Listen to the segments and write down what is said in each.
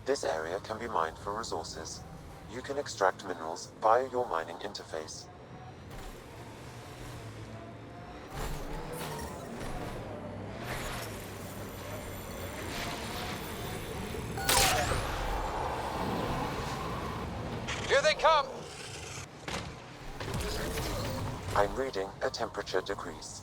This area can be mined for resources. You can extract minerals via your mining interface. Here they come! I'm reading a temperature decrease.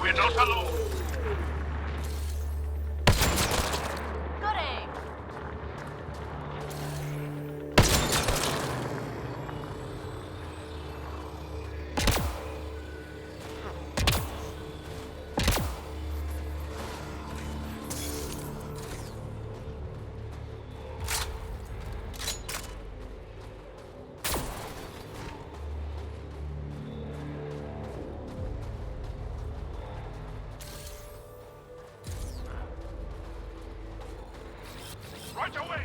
We're not alone. Good aim. Right away.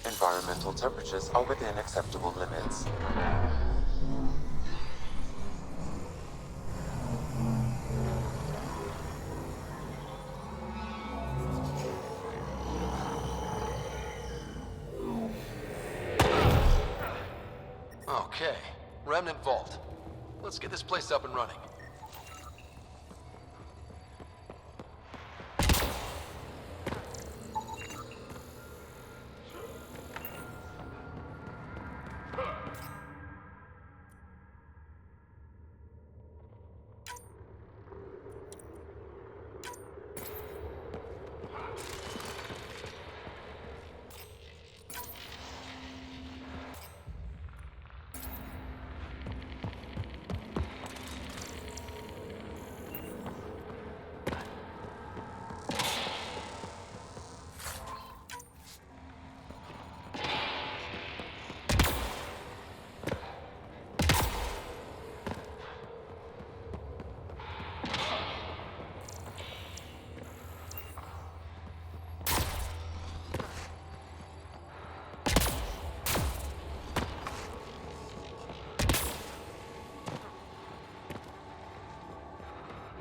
Environmental temperatures are within acceptable limits. Okay, Remnant Vault. Let's get this place up and running.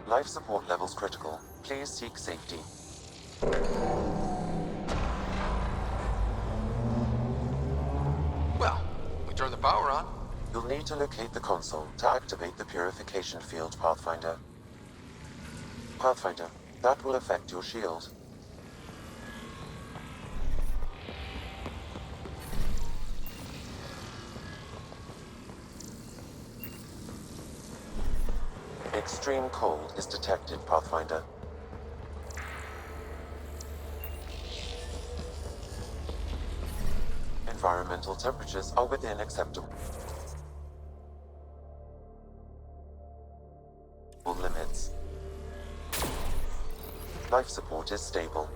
Life support levels critical. Please seek safety. Well, we turned the power You'll need to locate the console to activate the purification field, Pathfinder. Pathfinder, that will affect your shield. Extreme cold is detected, Pathfinder. Environmental temperatures are within acceptable limits. Life support is stable.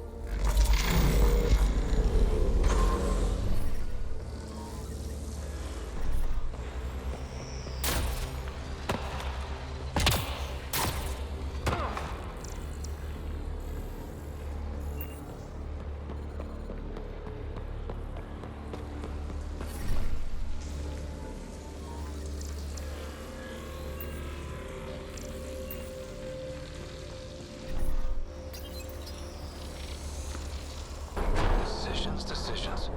Decisions.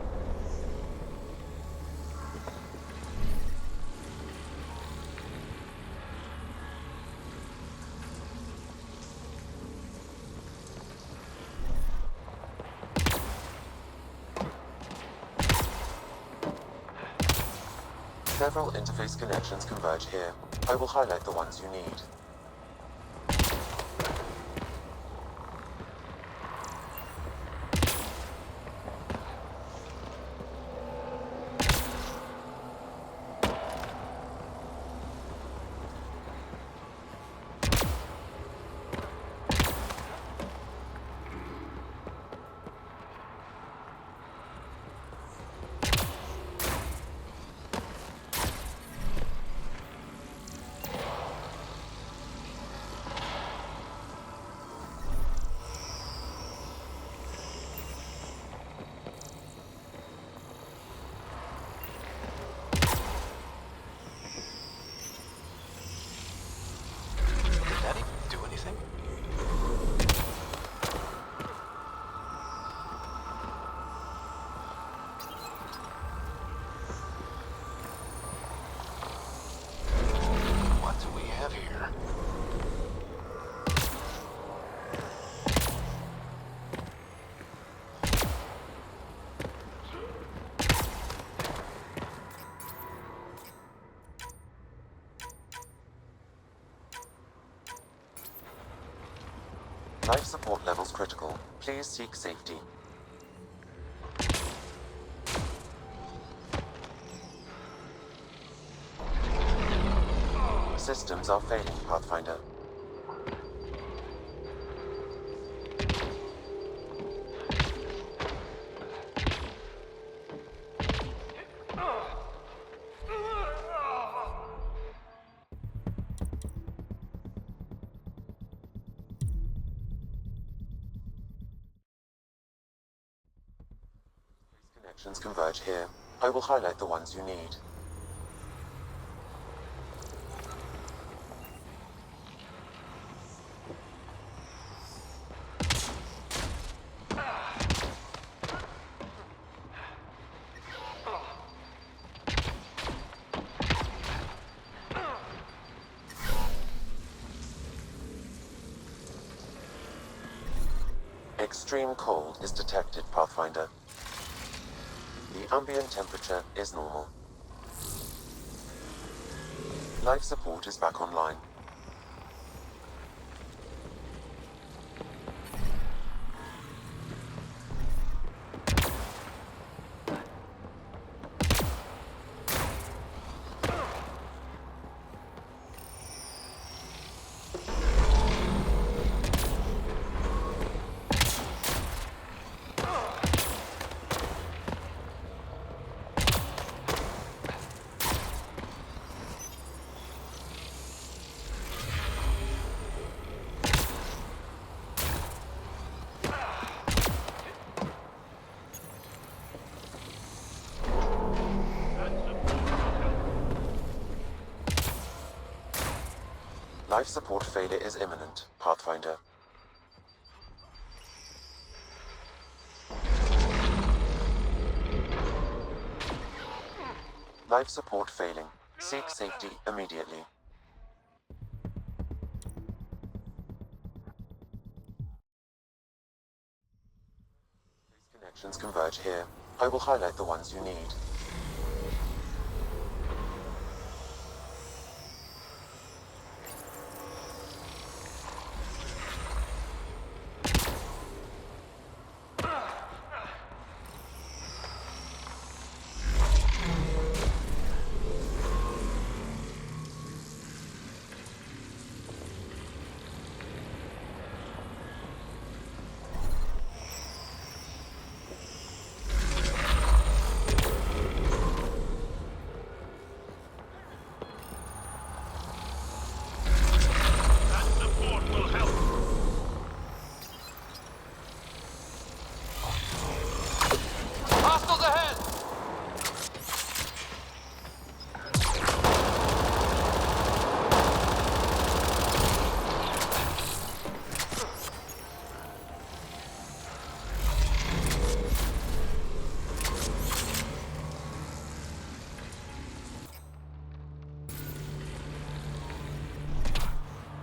Several interface connections converge here. I will highlight the ones you need. Life support levels critical. Please seek safety. Systems are failing, Pathfinder. Connections converge here. I will highlight the ones you need. Extreme cold is detected, Pathfinder. The ambient temperature is normal. Life support is back online. Life support failure is imminent, Pathfinder. Life support failing. Seek safety immediately. These connections converge here. I will highlight the ones you need. That support will help. Hostiles ahead!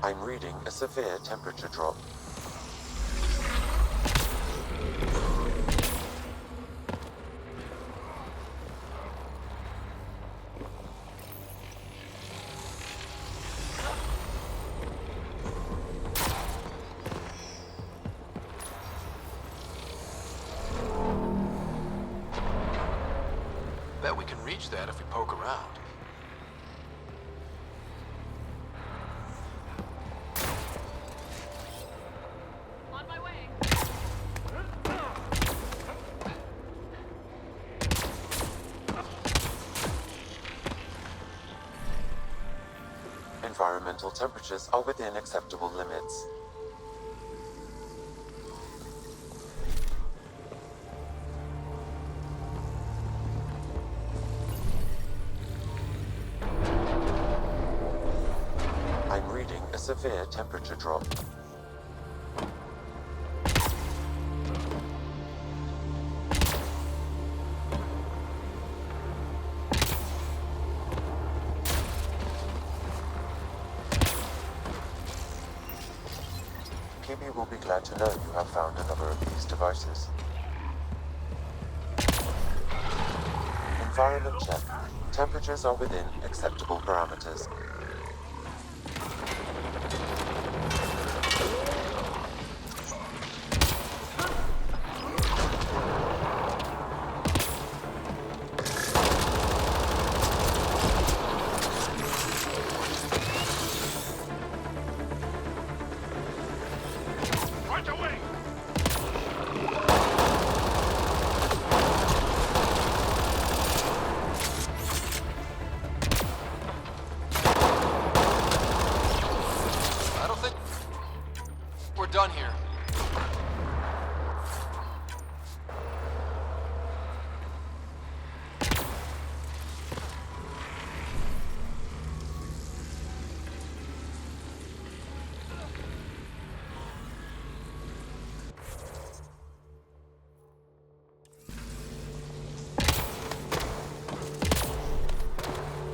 I'm reading a severe temperature drop. Bet we can reach that if we poke around. On my way. Environmental temperatures are within acceptable limits. I'm reading a severe temperature drop. Peebee will be glad to know you have found another of these devices. Environment check. Temperatures are within acceptable parameters. Right away. I don't think we're done here.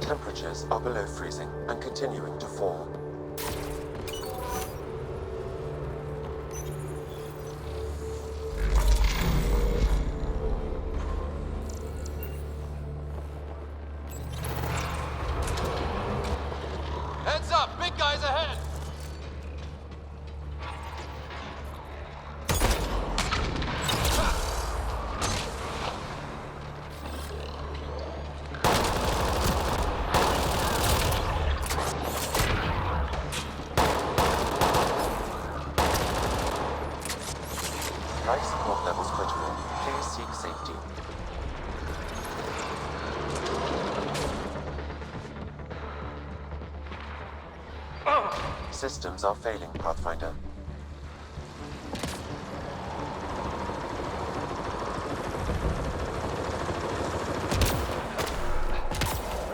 Temperatures are below freezing and continuing to fall. Heads up! Big guys ahead! Life support levels critical. Please seek safety. Systems are failing, Pathfinder.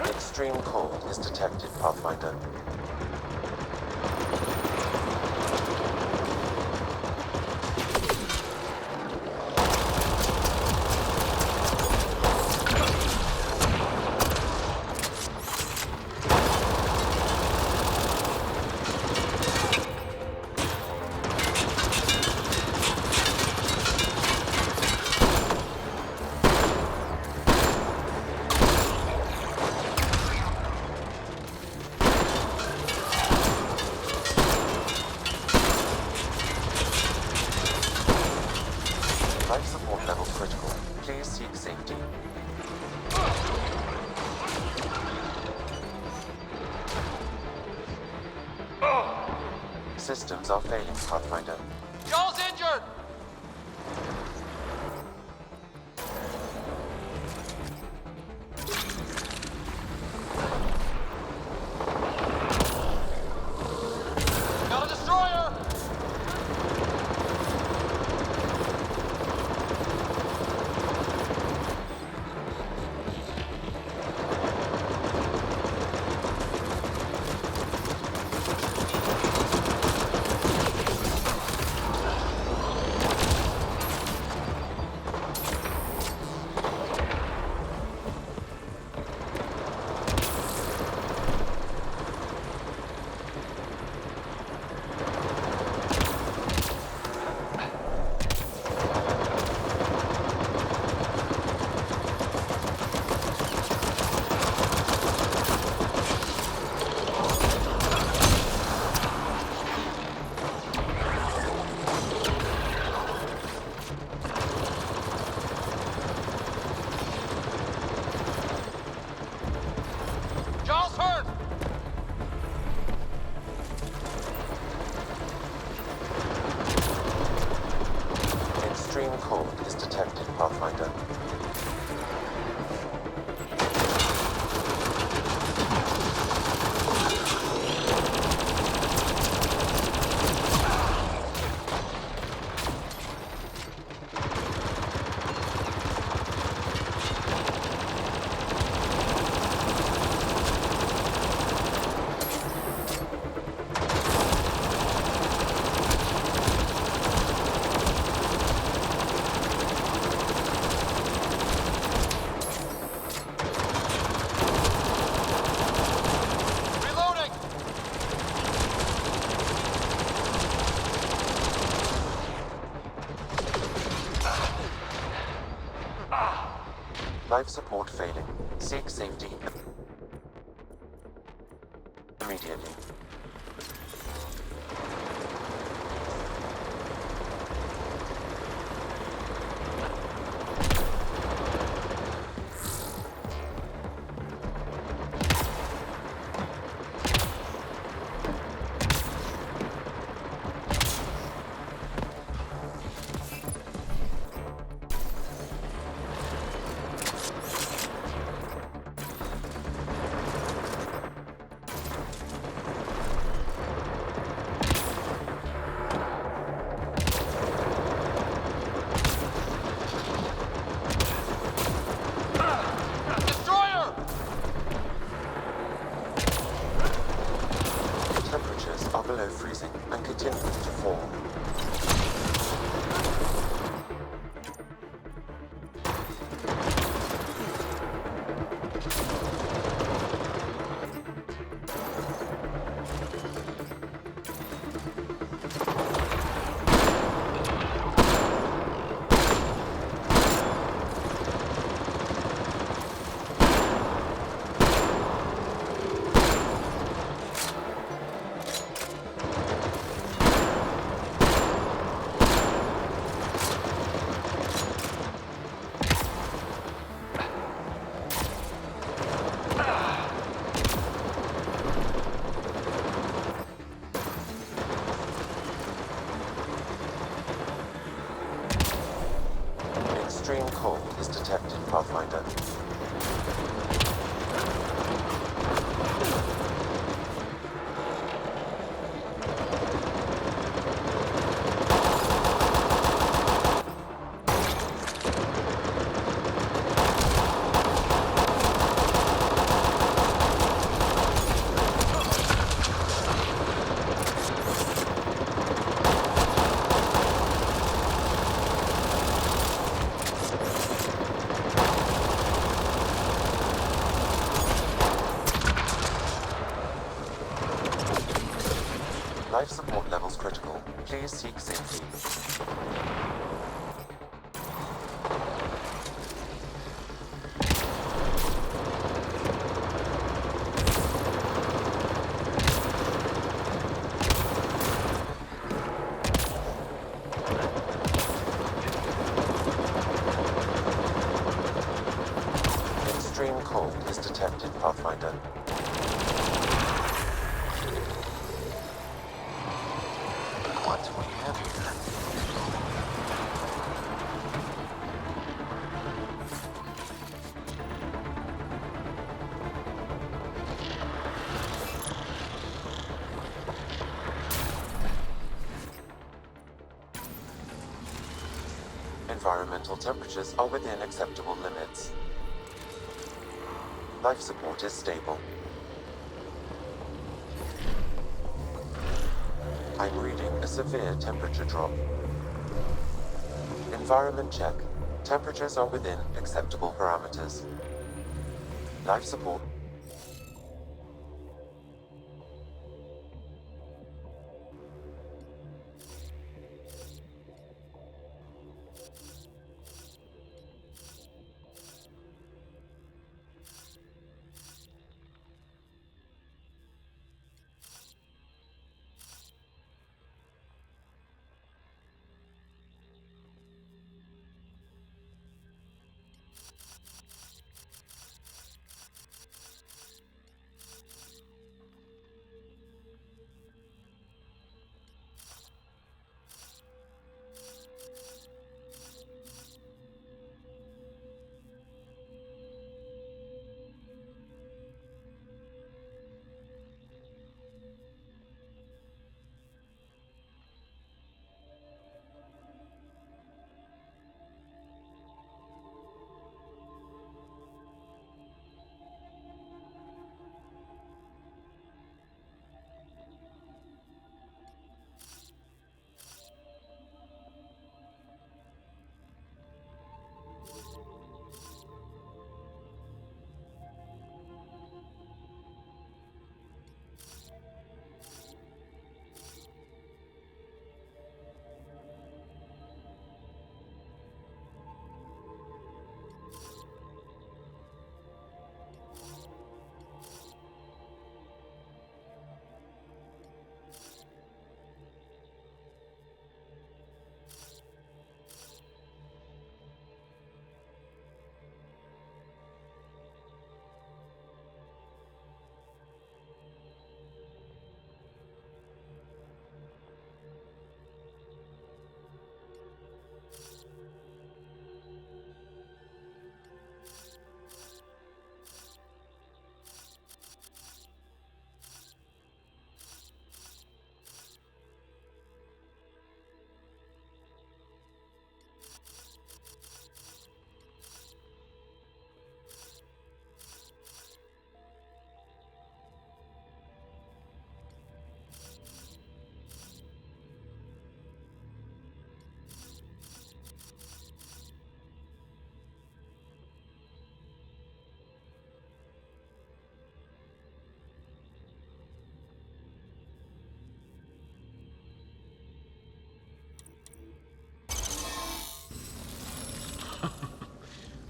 Extreme cold is detected, Pathfinder. systems are failing, Pathfinder. Joel's injured! Got a destroyer! Joel's hurt! Extreme cold is detected, Pathfinder. Reloading! Life support failing. Seek safety immediately. Destroyer! Temperatures are below freezing and continue to fall. Extreme cold is detected, Pathfinder. Life support levels critical. Please seek safety. Extreme cold is detected, Pathfinder. What do we have here? Environmental temperatures are within acceptable limits. Life support is stable. I'm reading a severe temperature drop. Environment check. Temperatures are within acceptable parameters. Life support.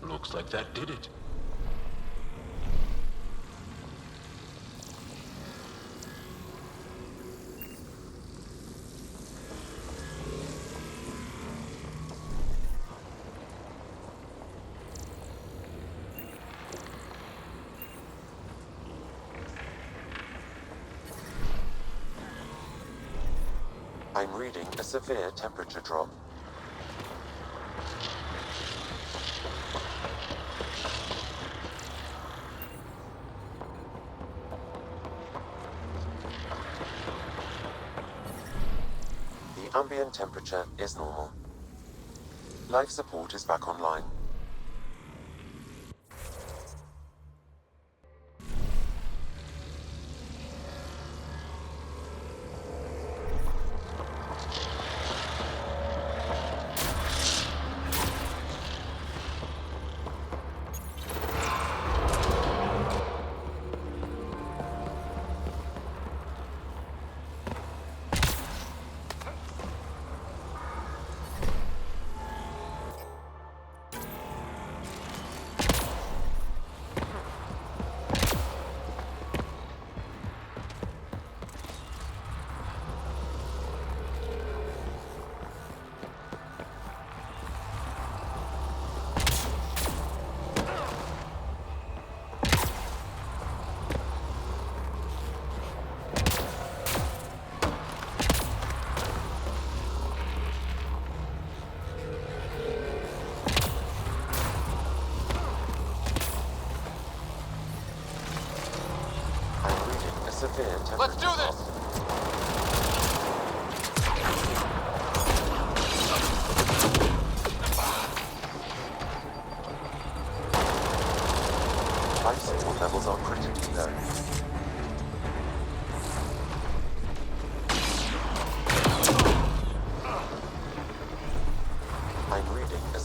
Looks like that did it. I'm reading a severe temperature drop. The ambient temperature is normal. Life support is back online.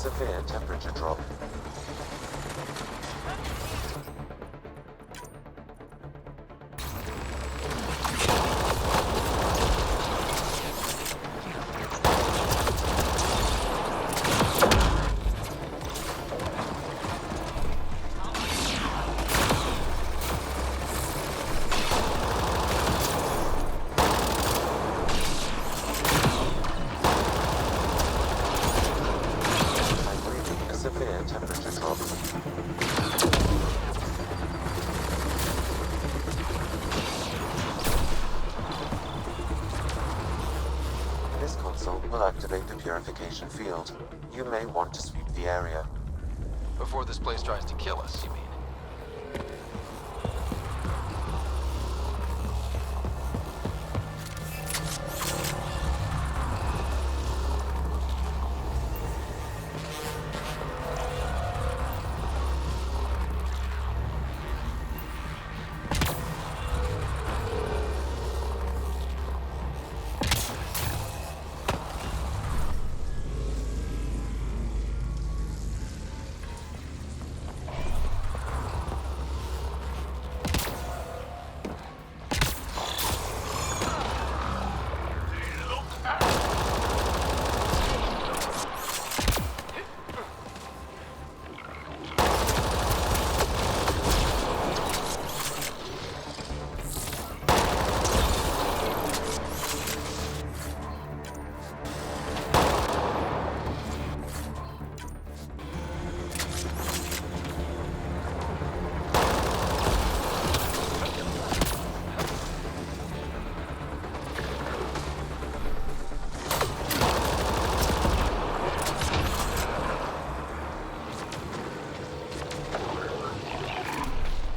severe temperature drop. Severe temperature drop. This console will activate the purification field. You may want to sweep the area. Before this place tries to kill us, you mean?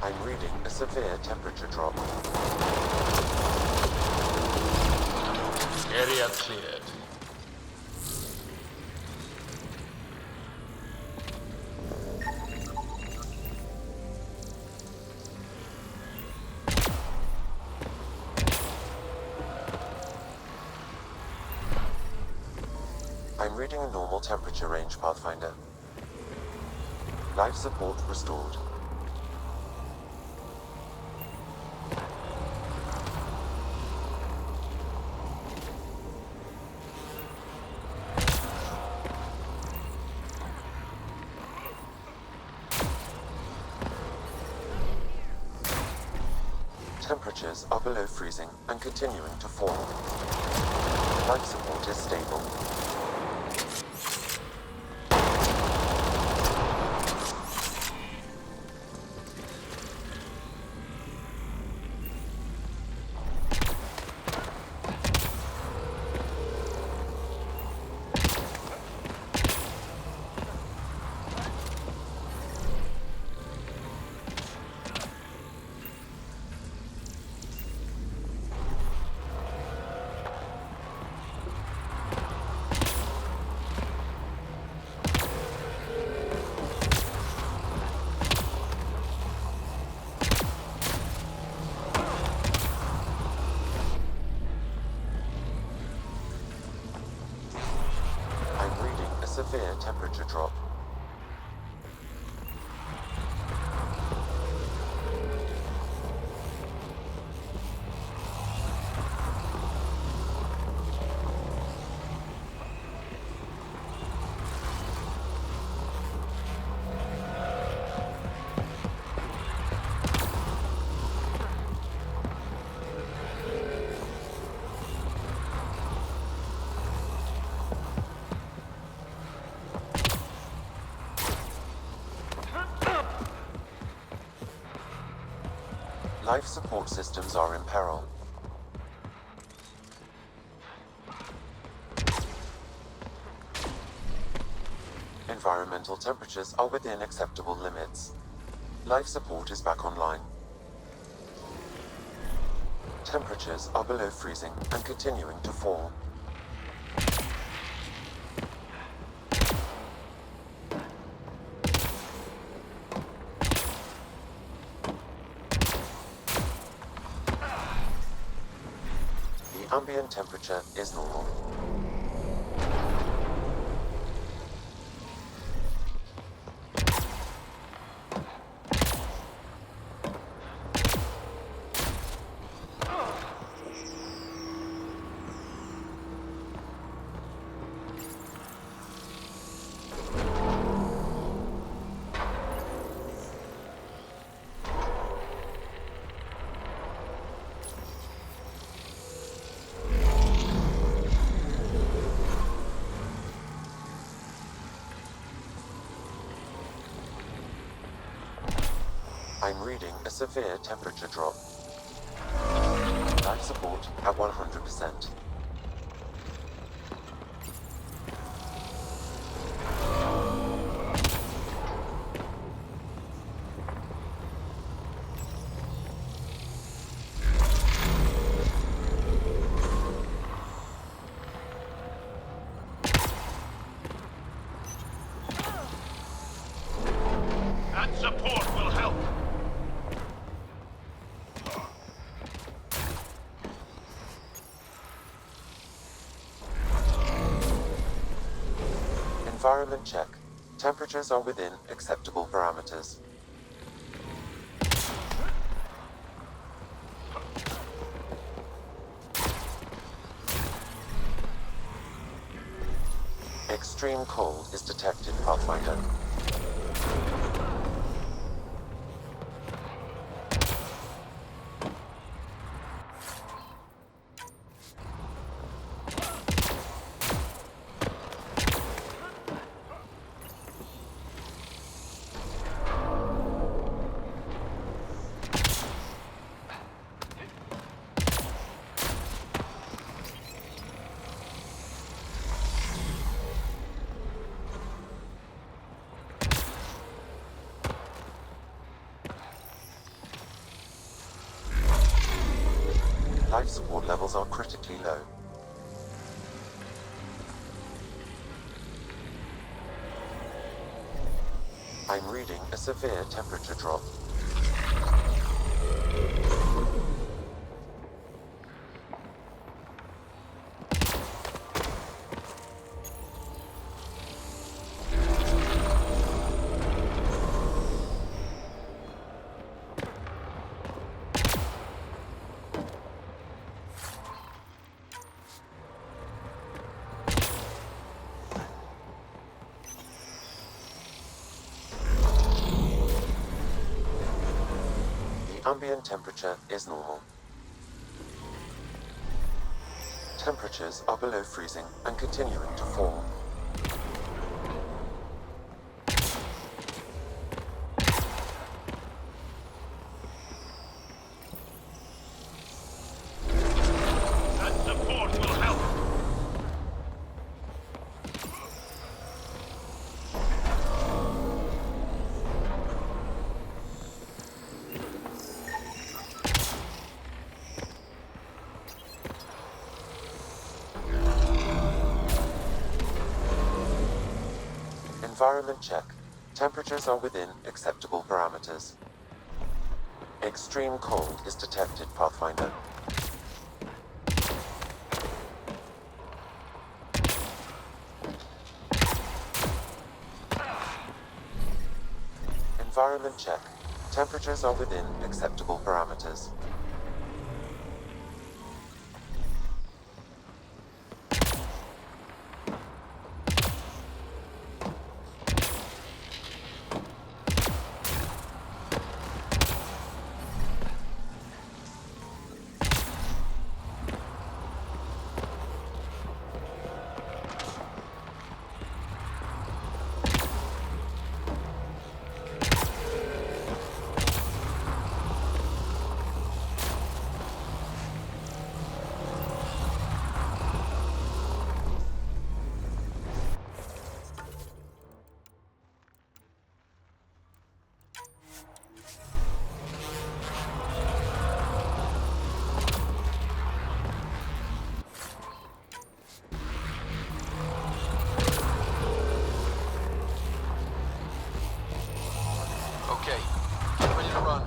I'm reading a severe temperature drop. Area cleared. I'm reading a normal temperature range, Pathfinder. Life support restored. Temperatures are below freezing and continuing to fall. Life support is stable. Severe temperature drop. Life support systems are in peril. Environmental temperatures are within acceptable limits. Life support is back online. Temperatures are below freezing and continuing to fall. Ambient temperature is normal. I'm reading a severe temperature drop. Life support at 100%. That support will help. Environment check. Temperatures are within acceptable parameters. Extreme cold is detected, Pathfinder. Life support levels are critically low. I'm reading a severe temperature drop. Ambient temperature is normal. Temperatures are below freezing and continuing to fall. That support will help. Environment check. Temperatures are within acceptable parameters. Extreme cold is detected, Pathfinder. Environment check. Temperatures are within acceptable parameters. Okay, ready to run.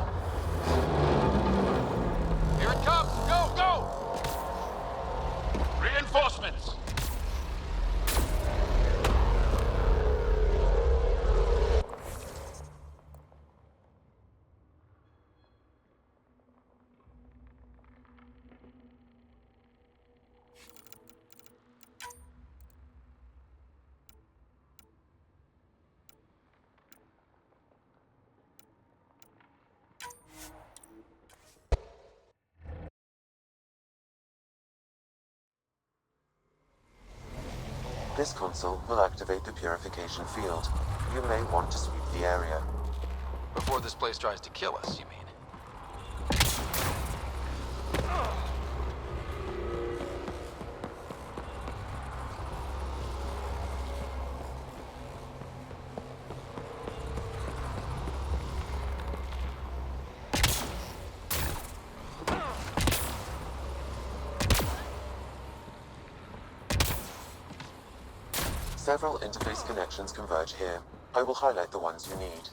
Here it comes! Go, go! Reinforcements. This console will activate the purification field. You may want to sweep the area. Before this place tries to kill us, you mean? Several interface connections converge here. I will highlight the ones you need.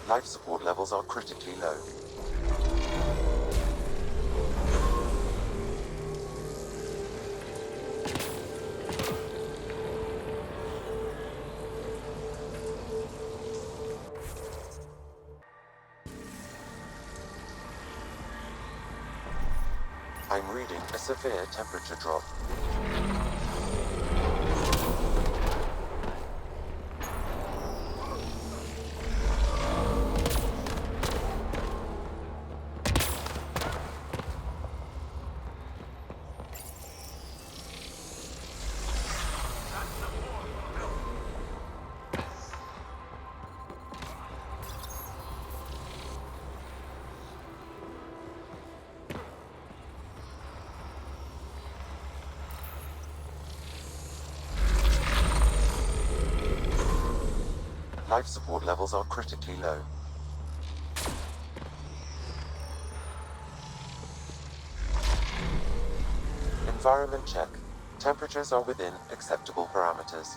Life support levels are critically low. I'm reading a severe temperature drop. Life support levels are critically low. Environment check. Temperatures are within acceptable parameters.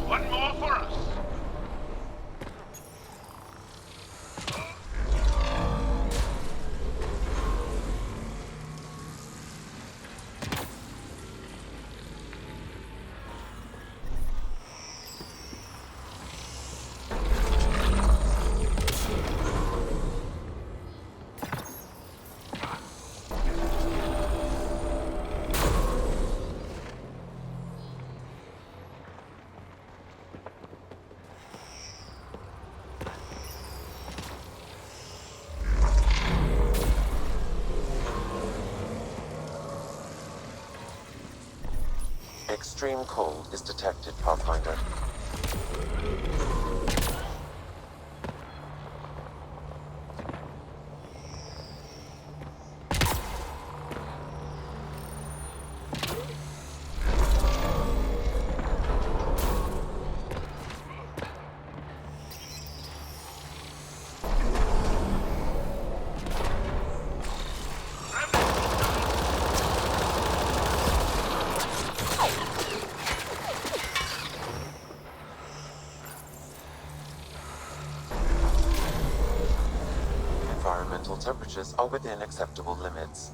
One more for us. Extreme cold is detected, Pathfinder. temperatures are within acceptable limits.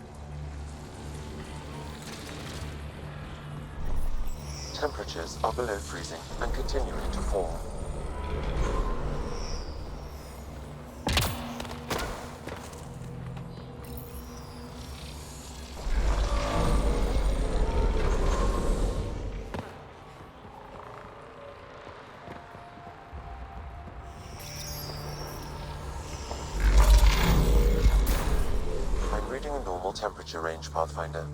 Temperatures are below freezing and continuing to fall. I'm reading a normal temperature range, Pathfinder.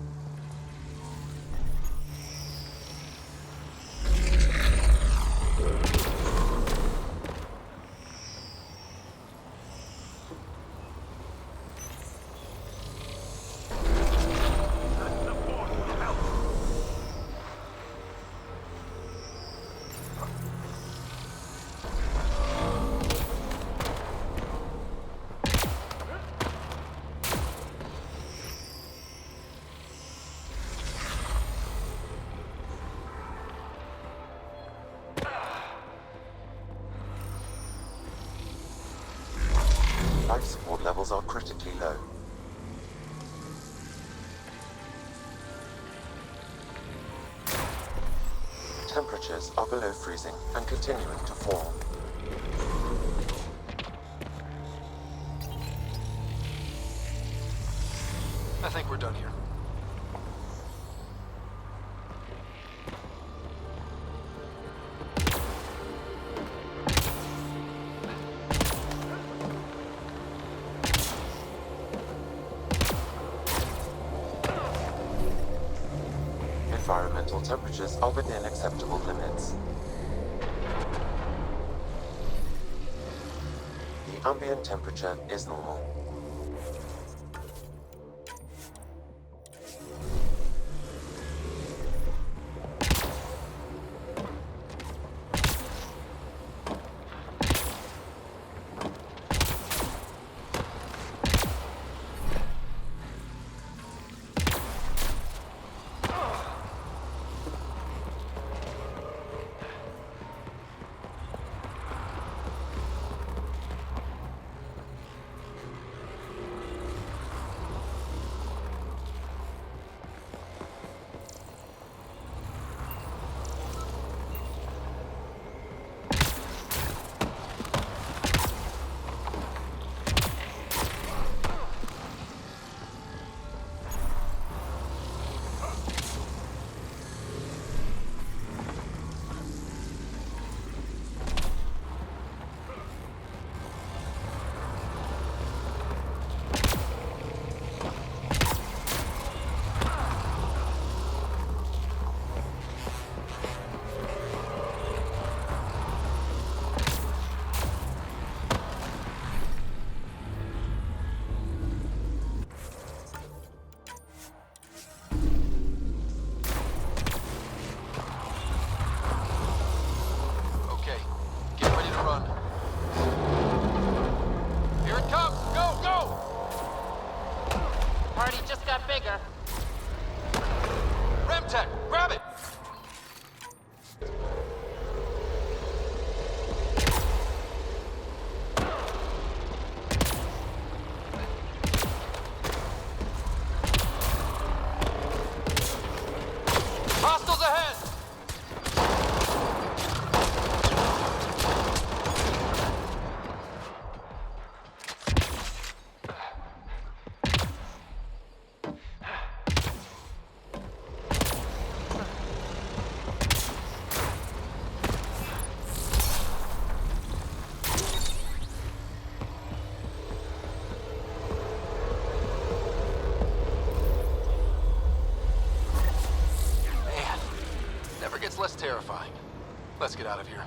The force will help. Life support levels are critically low. Temperatures are below freezing and continuing to fall. I think we're done here. Environmental temperatures are within acceptable limits. The ambient temperature is normal. Okay, get ready to run. Here it comes! Go, go! Party just got bigger. Remtech, grab it! Hostiles ahead! Man, never gets less terrifying. Let's get out of here.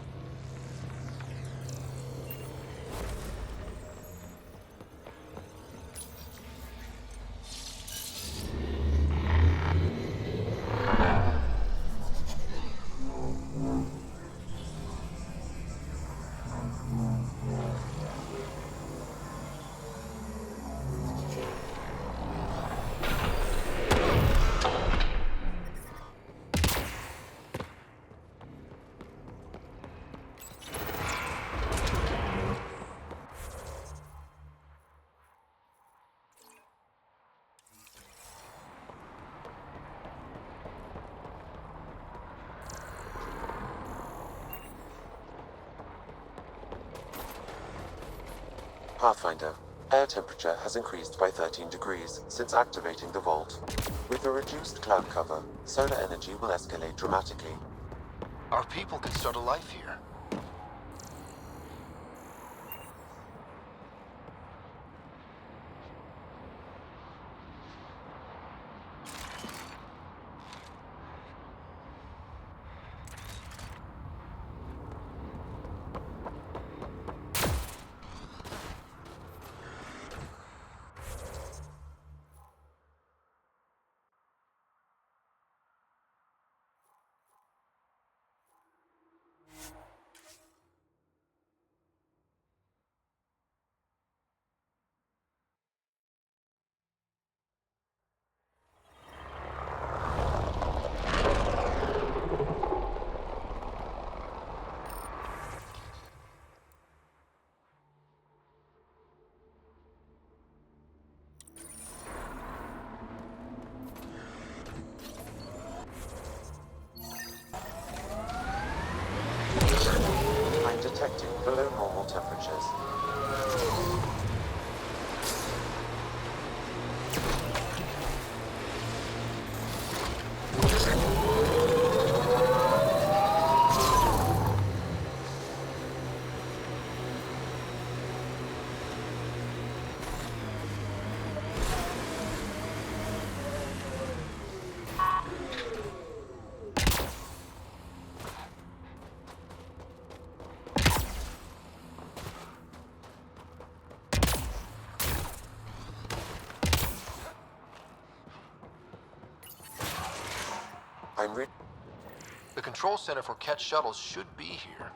Pathfinder, air temperature has increased by 13 degrees since activating the vault. With a reduced cloud cover, solar energy will escalate dramatically. Our people can start a life here. I'm detecting below normal temperatures. The control center for Ket shuttles should be here.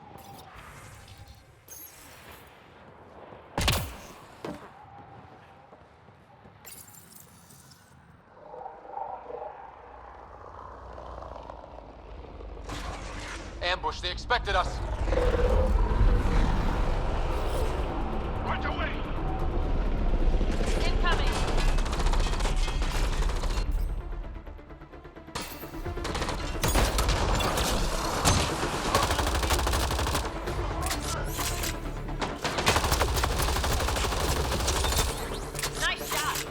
Ambush, they expected us! Right away! Incoming. Nice shot.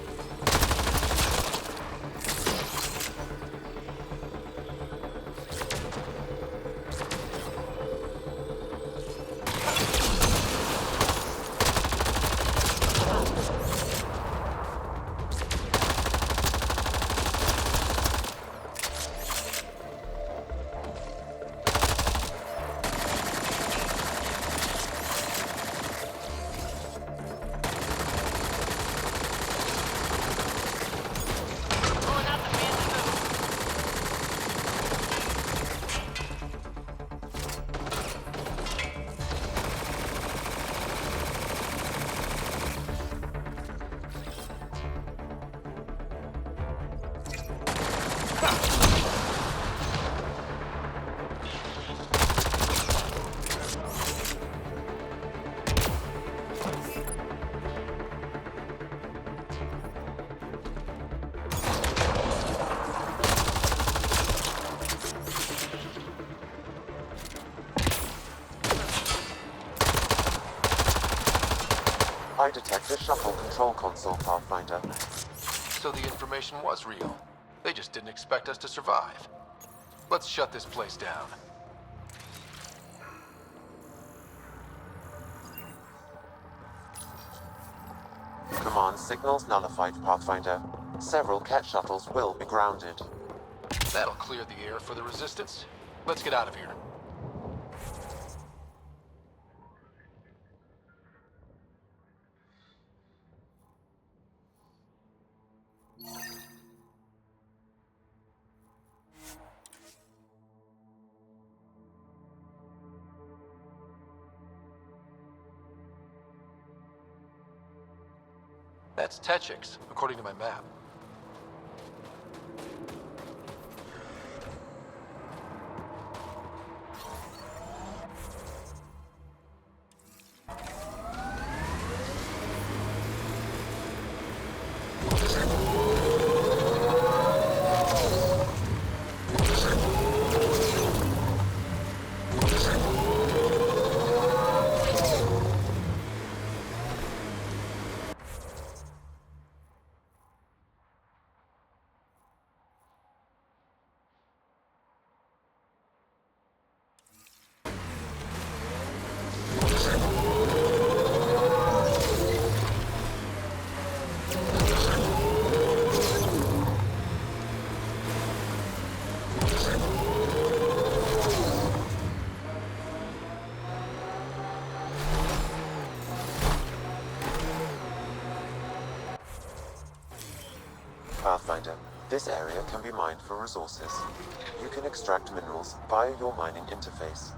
Pulling out the fancy move. I detect a shuttle control console, Pathfinder. So the information was real. They just didn't expect us to survive. Let's shut this place down. Command signals nullified, Pathfinder. Several Ket shuttles will be grounded. That'll clear the air for the resistance. Let's get out of here. That's Techix, according to my map. Pathfinder, this area can be mined for resources. You can extract minerals via your mining interface.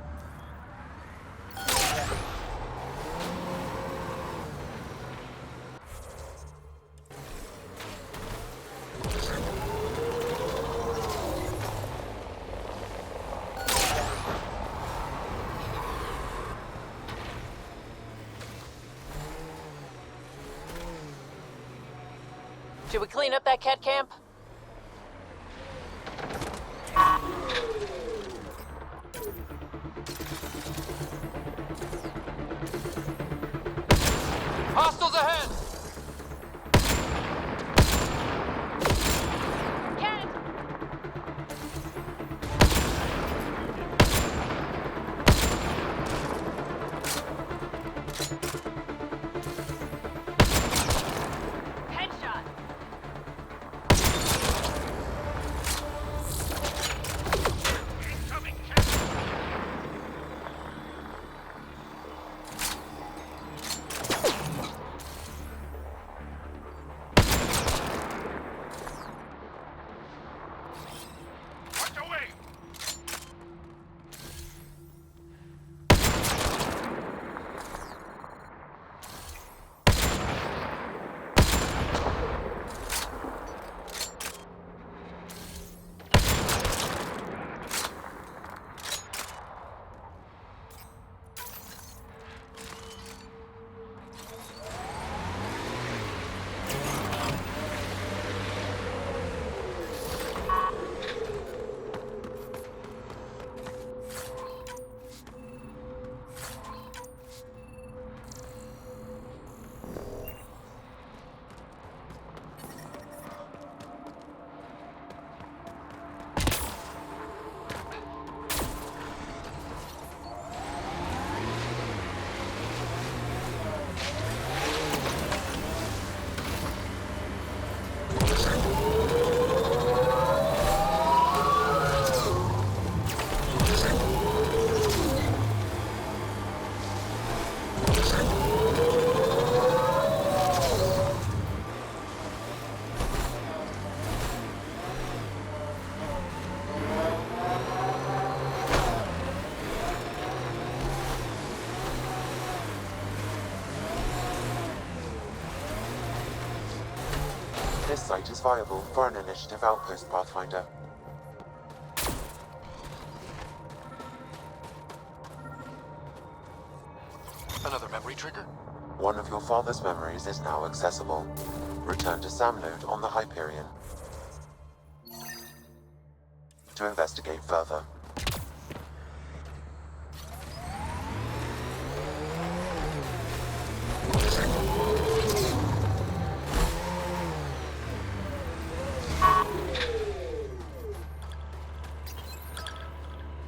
Should we clean up that cat camp? Hostiles ahead! Cat! Headshot! Incoming cat! Watch away! This site is viable for an initiative outpost, Pathfinder. Another memory trigger? One of your father's memories is now accessible. Return to Sam Node on the Hyperion to investigate further.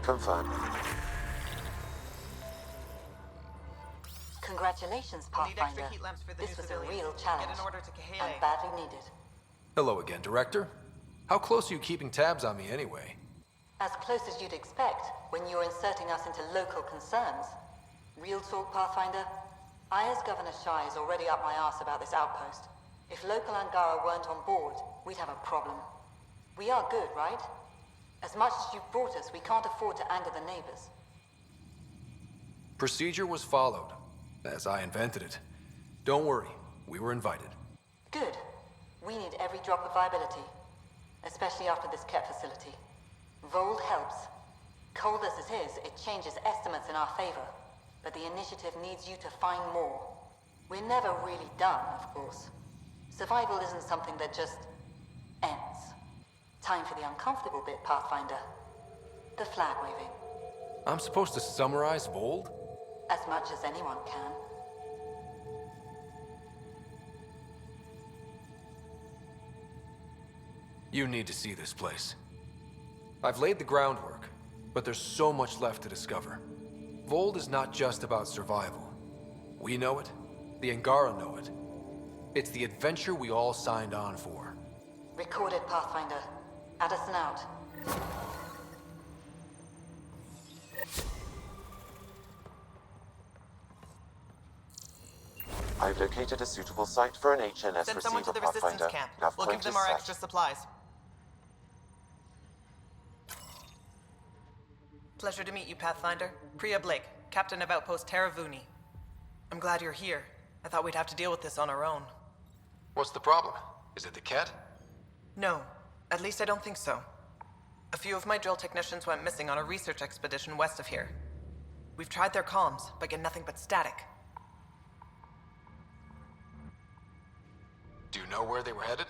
Confirmed. Congratulations, We'll need Pathfinder. extra heat lamps for the This new was a civilians. real challenge, Get an order to Kahele. and badly needed. Hello again, Director. How close are you keeping tabs on me anyway? As close as you'd expect when you're inserting us into local concerns. Real talk, Pathfinder? I, as Governor Shai, is already up my arse about this outpost. If local Angara weren't on board, we'd have a problem. We are good, right? As much as you've brought us, we can't afford to anger the neighbors. Procedure was followed, as I invented it. Don't worry, we were invited. Good. We need every drop of viability, especially after this Ket facility. Voeld helps. Cold as it is, it changes estimates in our favor. But the initiative needs you to find more. We're never really done, of course. Survival isn't something that just ends. Time for the uncomfortable bit, Pathfinder. The flag waving. I'm supposed to summarize Voeld? As much as anyone can. You need to see this place. I've laid the groundwork, but there's so much left to discover. Voeld is not just about survival. We know it, the Angara know it. It's the adventure we all signed on for. Recorded, Pathfinder. Addison out. I've located a suitable site for an HNS Send someone to receiver, the resistance Pathfinder. camp. Nav We'll point give them is our set. extra supplies. Pleasure to meet you, Pathfinder. Priya Blake, Captain of Outpost Taravuni. I'm glad you're here. I thought we'd have to deal with this on our own. What's the problem? Is it the Ket? No, at least I don't think so. A few of my drill technicians went missing on a research expedition west of here. We've tried their comms, but get nothing but static. Do you know where they were headed?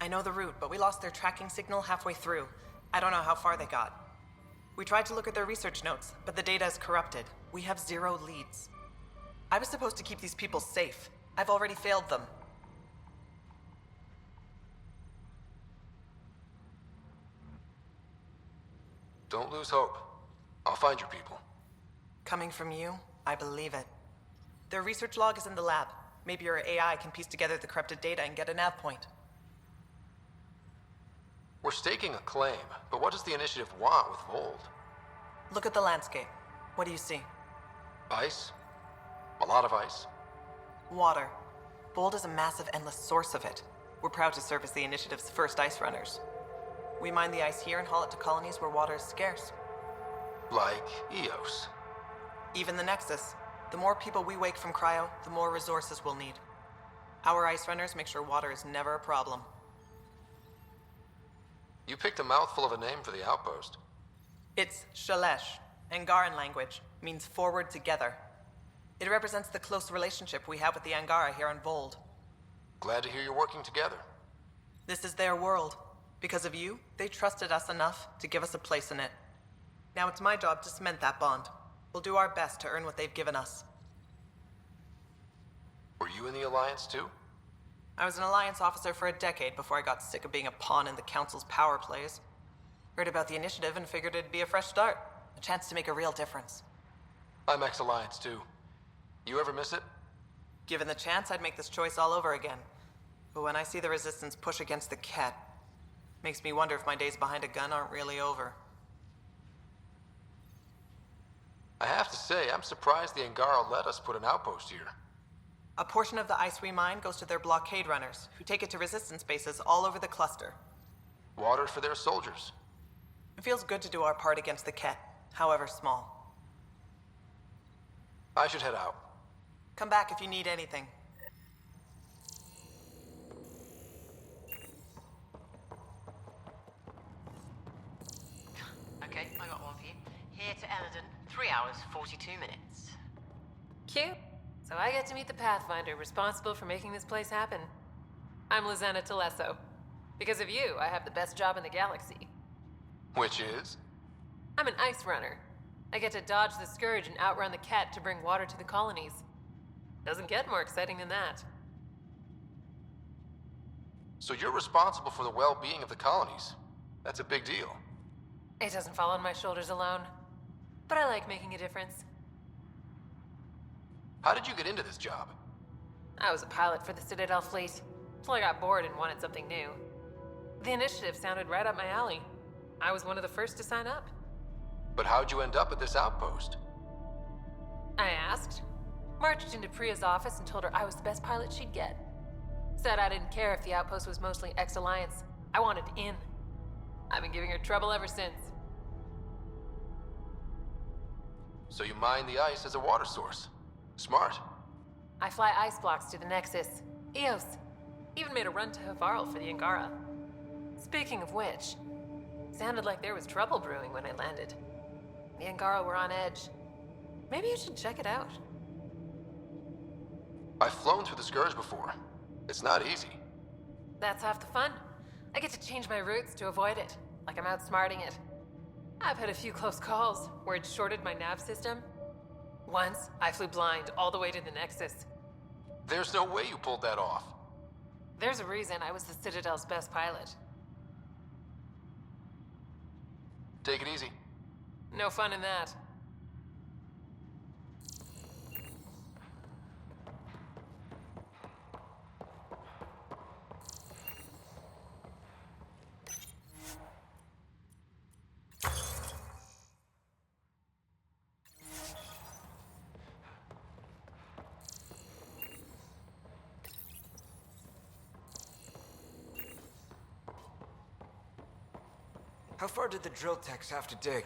I know the route, but we lost their tracking signal halfway through. I don't know how far they got. We tried to look at their research notes, but the data is corrupted. We have 0 leads. I was supposed to keep these people safe. I've already failed them. Don't lose hope. I'll find your people. Coming from you, I believe it. Their research log is in the lab. Maybe your AI can piece together the corrupted data and get a nav point. We're staking a claim, but what does the initiative want with Voeld? Look at the landscape. What do you see? Ice? A lot of ice. Water. Voeld is a massive, endless source of it. We're proud to serve as the initiative's first ice runners. We mine the ice here and haul it to colonies where water is scarce. Like Eos. Even the Nexus. The more people we wake from cryo, the more resources we'll need. Our ice runners make sure water is never a problem. You picked a mouthful of a name for the outpost. It's Shalesh. Angaran language. Means forward together. It represents the close relationship we have with the Angara here on Voeld. Glad to hear you're working together. This is their world. Because of you, they trusted us enough to give us a place in it. Now it's my job to cement that bond. We'll do our best to earn what they've given us. Were you in the Alliance too? I was an Alliance officer for a decade before I got sick of being a pawn in the Council's power plays. Heard about the initiative and figured it'd be a fresh start. A chance to make a real difference. I'm ex-Alliance too. You ever miss it? Given the chance, I'd make this choice all over again. But when I see the Resistance push against the Ket, makes me wonder if my days behind a gun aren't really over. I have to say, I'm surprised the Angara let us put an outpost here. A portion of the ice we mine goes to their blockade runners, who take it to Resistance bases all over the cluster. Water for their soldiers. It feels good to do our part against the Ket, however small. I should head out. Come back if you need anything. Okay, I got one for you. Here to Eladon, 3 hours, 42 minutes. Cute. So I get to meet the Pathfinder responsible for making this place happen. I'm Lizana Telesso. Because of you, I have the best job in the galaxy. Which is? I'm an ice runner. I get to dodge the Scourge and outrun the Ket to bring water to the colonies. Doesn't get more exciting than that. So you're responsible for the well-being of the colonies. That's a big deal. It doesn't fall on my shoulders alone. But I like making a difference. How did you get into this job? I was a pilot for the Citadel fleet, till I got bored and wanted something new. The initiative sounded right up my alley. I was one of the first to sign up. But how'd you end up at this outpost? I asked. Marched into Priya's office and told her I was the best pilot she'd get. Said I didn't care if the outpost was mostly ex-Alliance. I wanted in. I've been giving her trouble ever since. So you mine the ice as a water source. Smart. I fly ice blocks to the Nexus. Eos. Even made a run to Havarl for the Angara. Speaking of which, sounded like there was trouble brewing when I landed. The Angara were on edge. Maybe you should check it out. I've flown through the Scourge before. It's not easy. That's half the fun. I get to change my routes to avoid it, like I'm outsmarting it. I've had a few close calls where it shorted my nav system. Once, I flew blind all the way to the Nexus. There's no way you pulled that off. There's a reason I was the Citadel's best pilot. Take it easy. No fun in that. How far did the drill techs have to dig?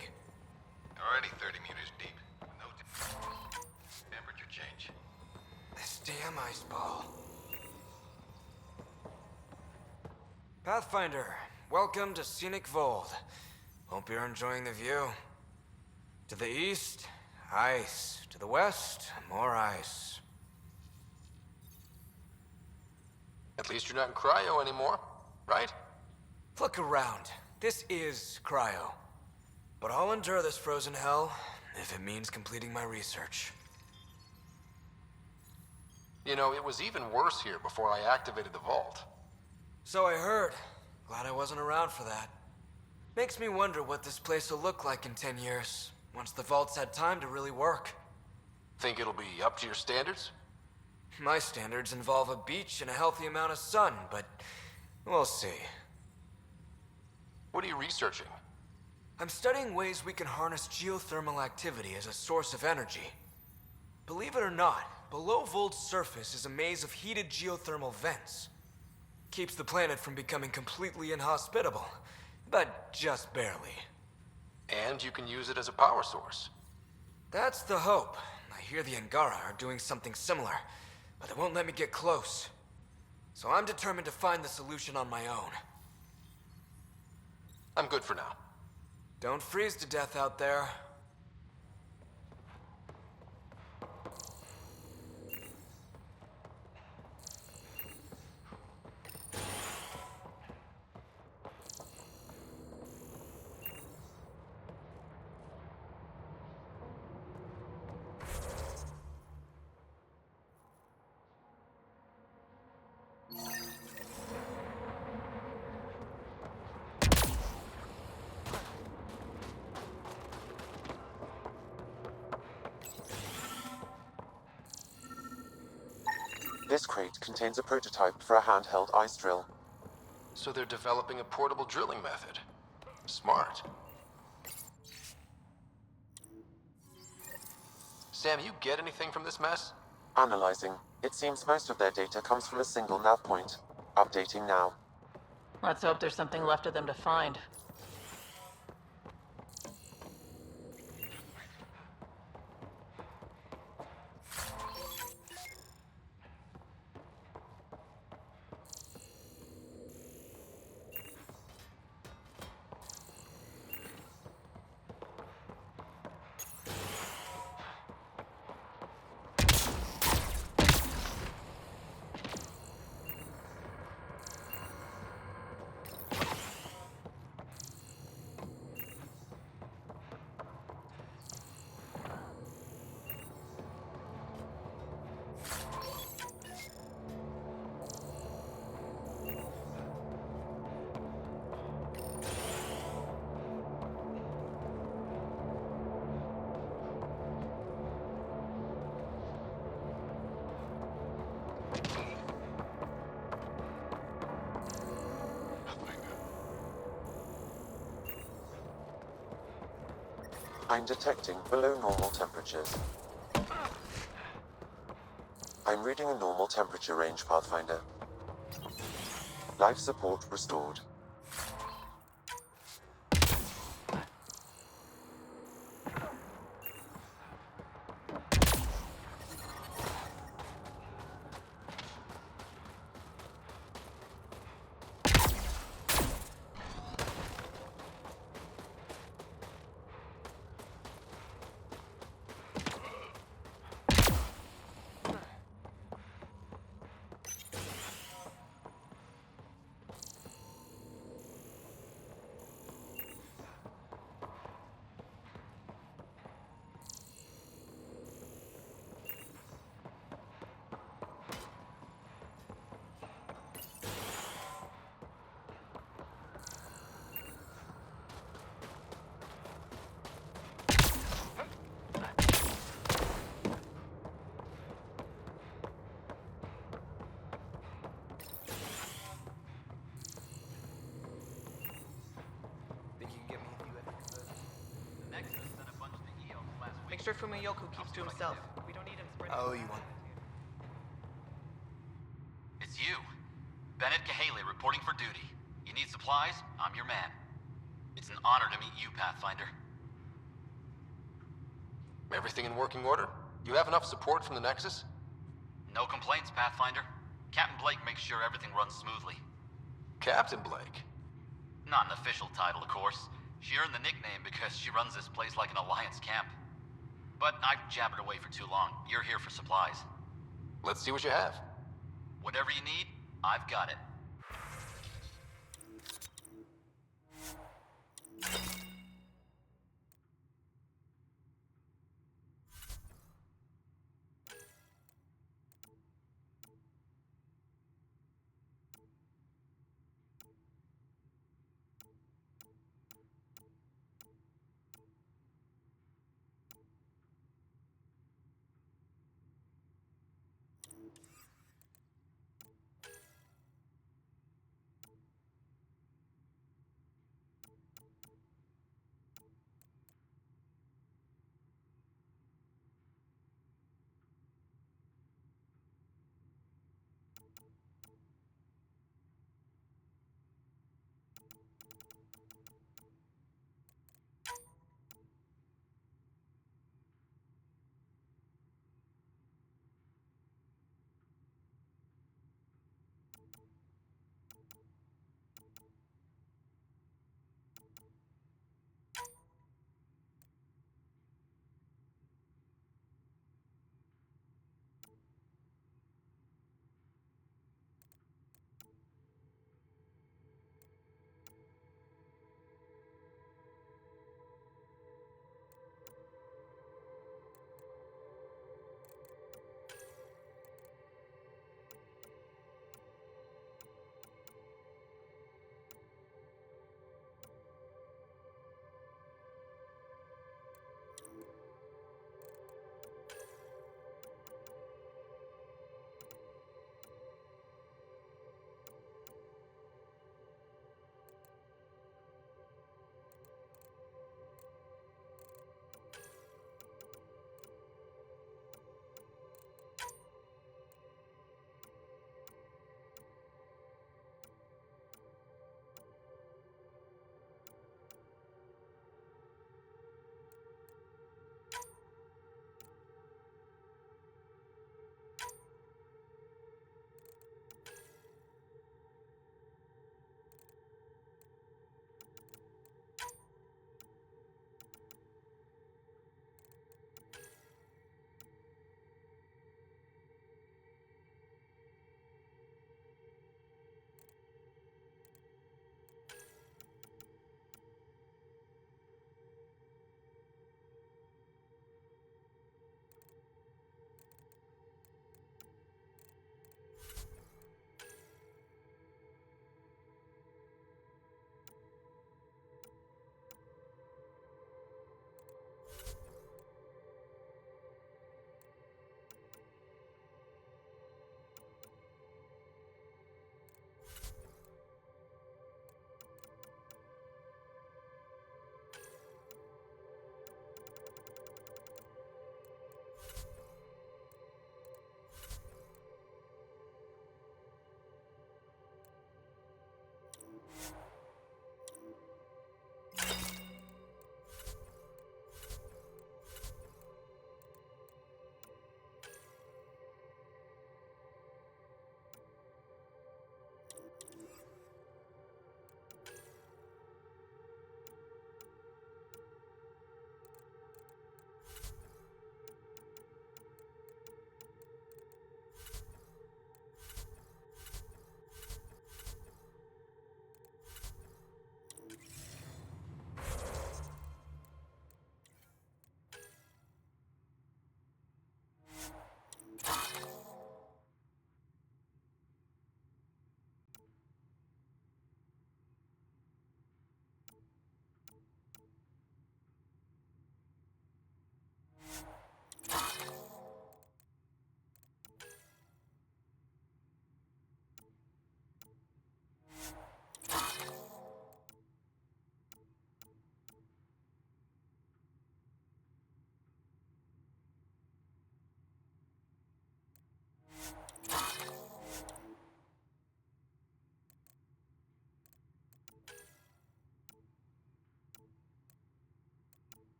Already 30 meters deep. No temperature change. This damn ice ball. Pathfinder, welcome to scenic Voeld. Hope you're enjoying the view. To the east, ice. To the west, more ice. At least you're not in cryo anymore, right? Look around. This is cryo. But I'll endure this frozen hell if it means completing my research. You know, it was even worse here before I activated the vault. So I heard. Glad I wasn't around for that. Makes me wonder what this place will look like in 10 years, once the vault's had time to really work. Think it'll be up to your standards? My standards involve a beach and a healthy amount of sun, but we'll see. What are you researching? I'm studying ways we can harness geothermal activity as a source of energy. Believe it or not, below Voeld's surface is a maze of heated geothermal vents. Keeps the planet from becoming completely inhospitable, but just barely. And you can use it as a power source. That's the hope. I hear the Angara are doing something similar, but they won't let me get close. So I'm determined to find the solution on my own. I'm good for now. Don't freeze to death out there. This crate contains a prototype for a handheld ice drill. So they're developing a portable drilling method. Smart. Sam, you get anything from this mess? Analyzing. It seems most of their data comes from a single nav point. Updating now. Let's hope there's something left of them to find. I'm detecting below normal temperatures. I'm reading a normal temperature range, Pathfinder. Life support restored. Make sure Fumiyoku keeps to himself. We don't need him spreading. I owe you one. It's you. Bennett Cahaley reporting for duty. You need supplies? I'm your man. It's an honor to meet you, Pathfinder. Everything in working order? You have enough support from the Nexus? No complaints, Pathfinder. Captain Blake makes sure everything runs smoothly. Captain Blake? Not an official title, of course. She earned the nickname because she runs this place like an Alliance camp. But I've jabbered away for too long. You're here for supplies. Let's see what you have. Whatever you need, I've got it.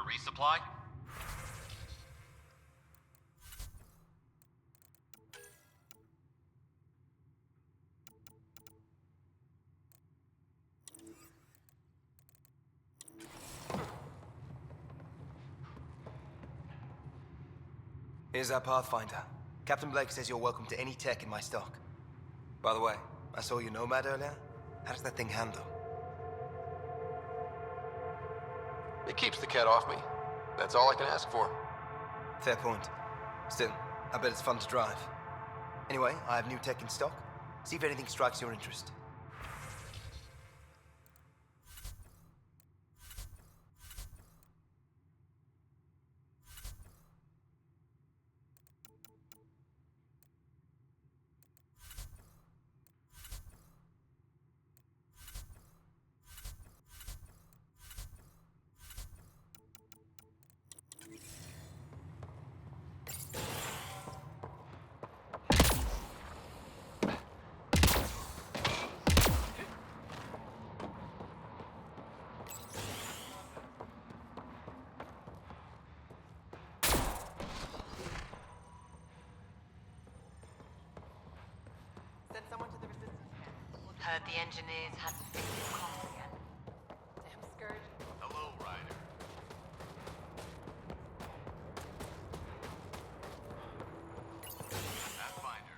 resupply? Here's our Pathfinder. Captain Blake says you're welcome to any tech in my stock. By the way, I saw your Nomad earlier. How does that thing handle? It keeps the cat off me. That's all I can ask for. Fair point. Still, I bet it's fun to drive. Anyway, I have new tech in stock. See if anything strikes your interest. Send someone to the resistance camp. Heard the engineers had to fix the comms again. Damn scourge. Hello, Ryder. Pathfinder.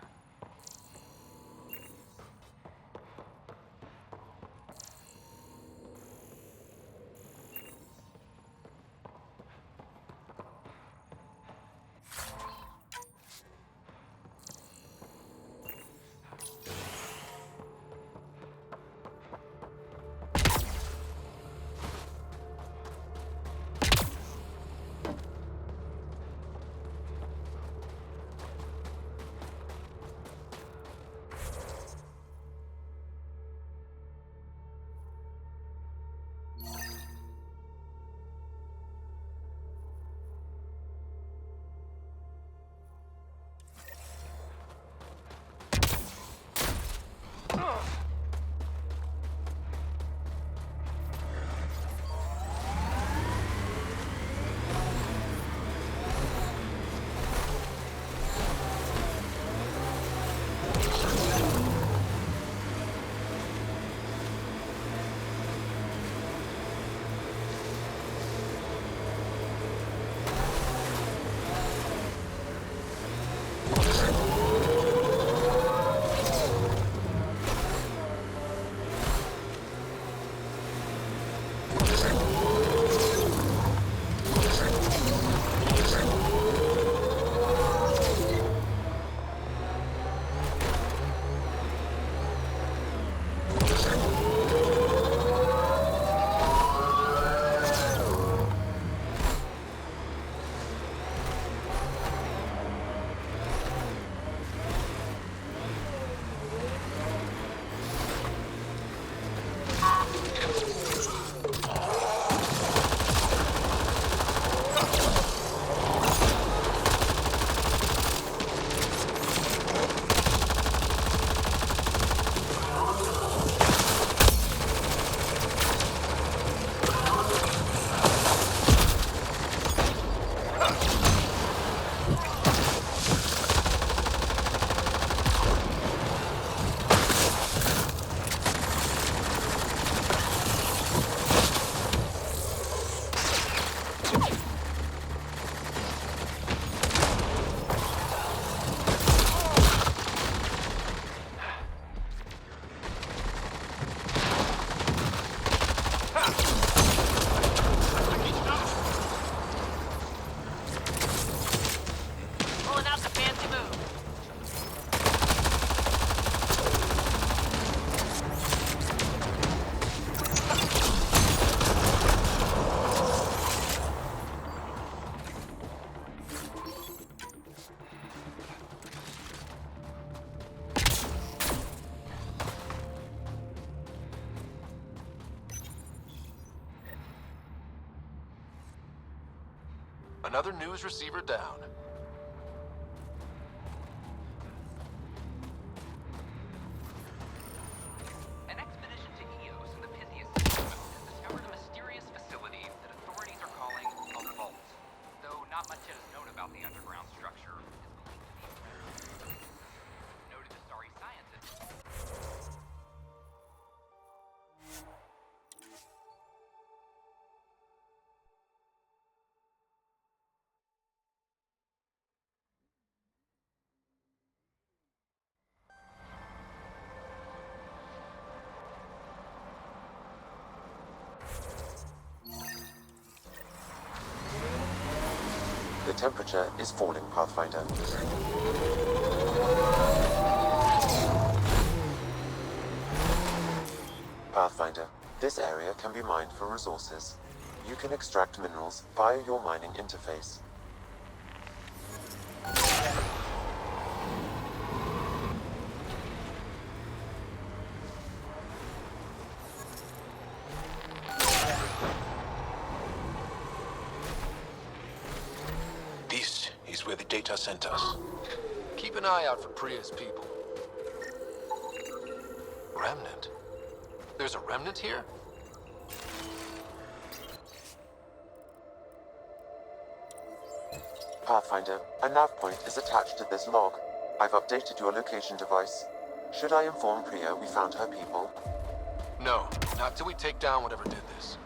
Another news receiver down. An expedition to Eos in the Pythian system has discovered a mysterious facility that authorities are calling a The temperature is falling, Pathfinder. Pathfinder, this area can be mined for resources. You can extract minerals via your mining interface. This is where the data sent us. Keep an eye out for Priya's people. Remnant? There's a remnant here? Pathfinder, a nav point is attached to this log. I've updated your location device. Should I inform Priya we found her people? No, not till we take down whatever did this.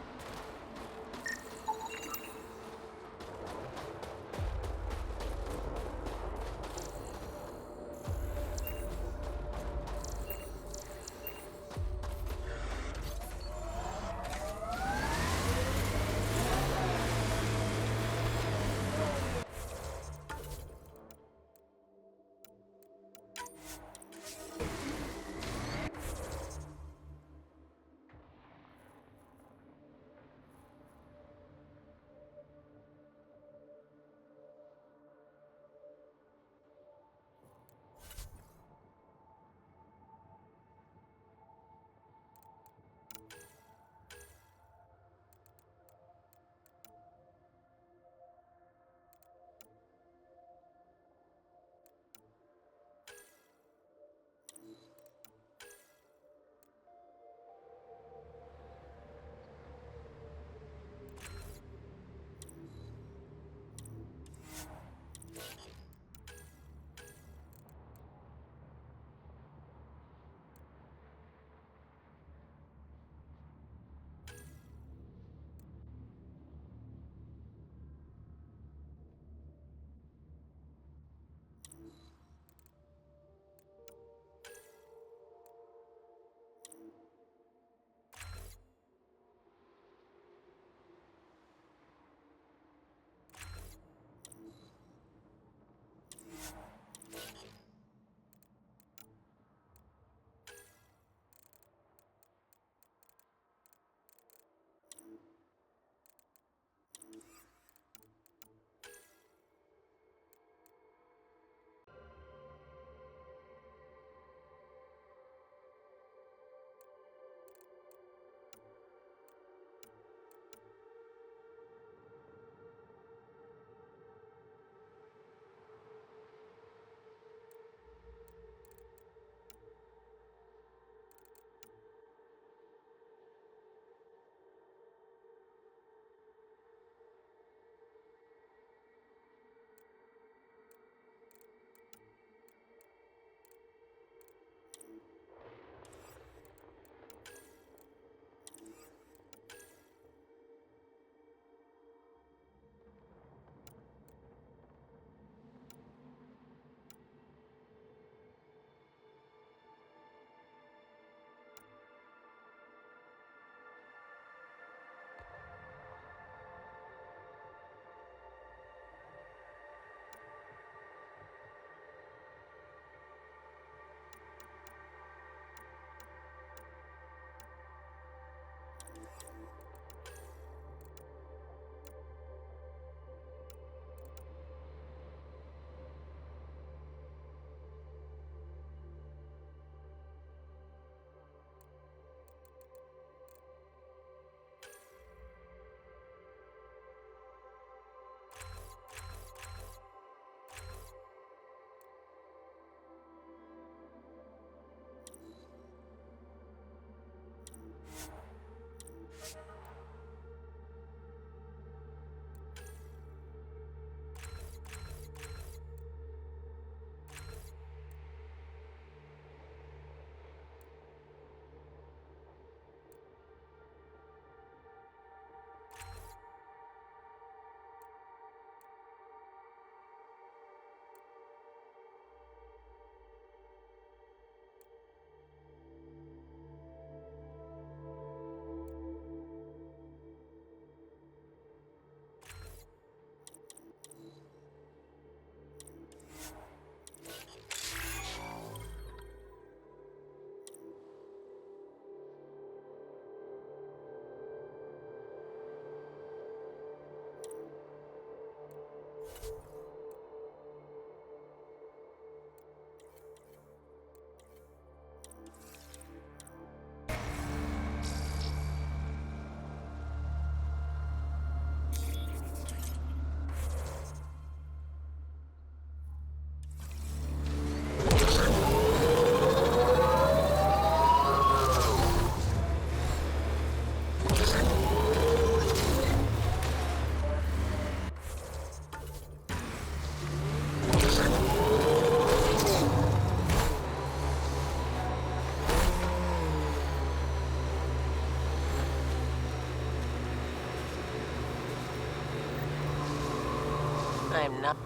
I'm not.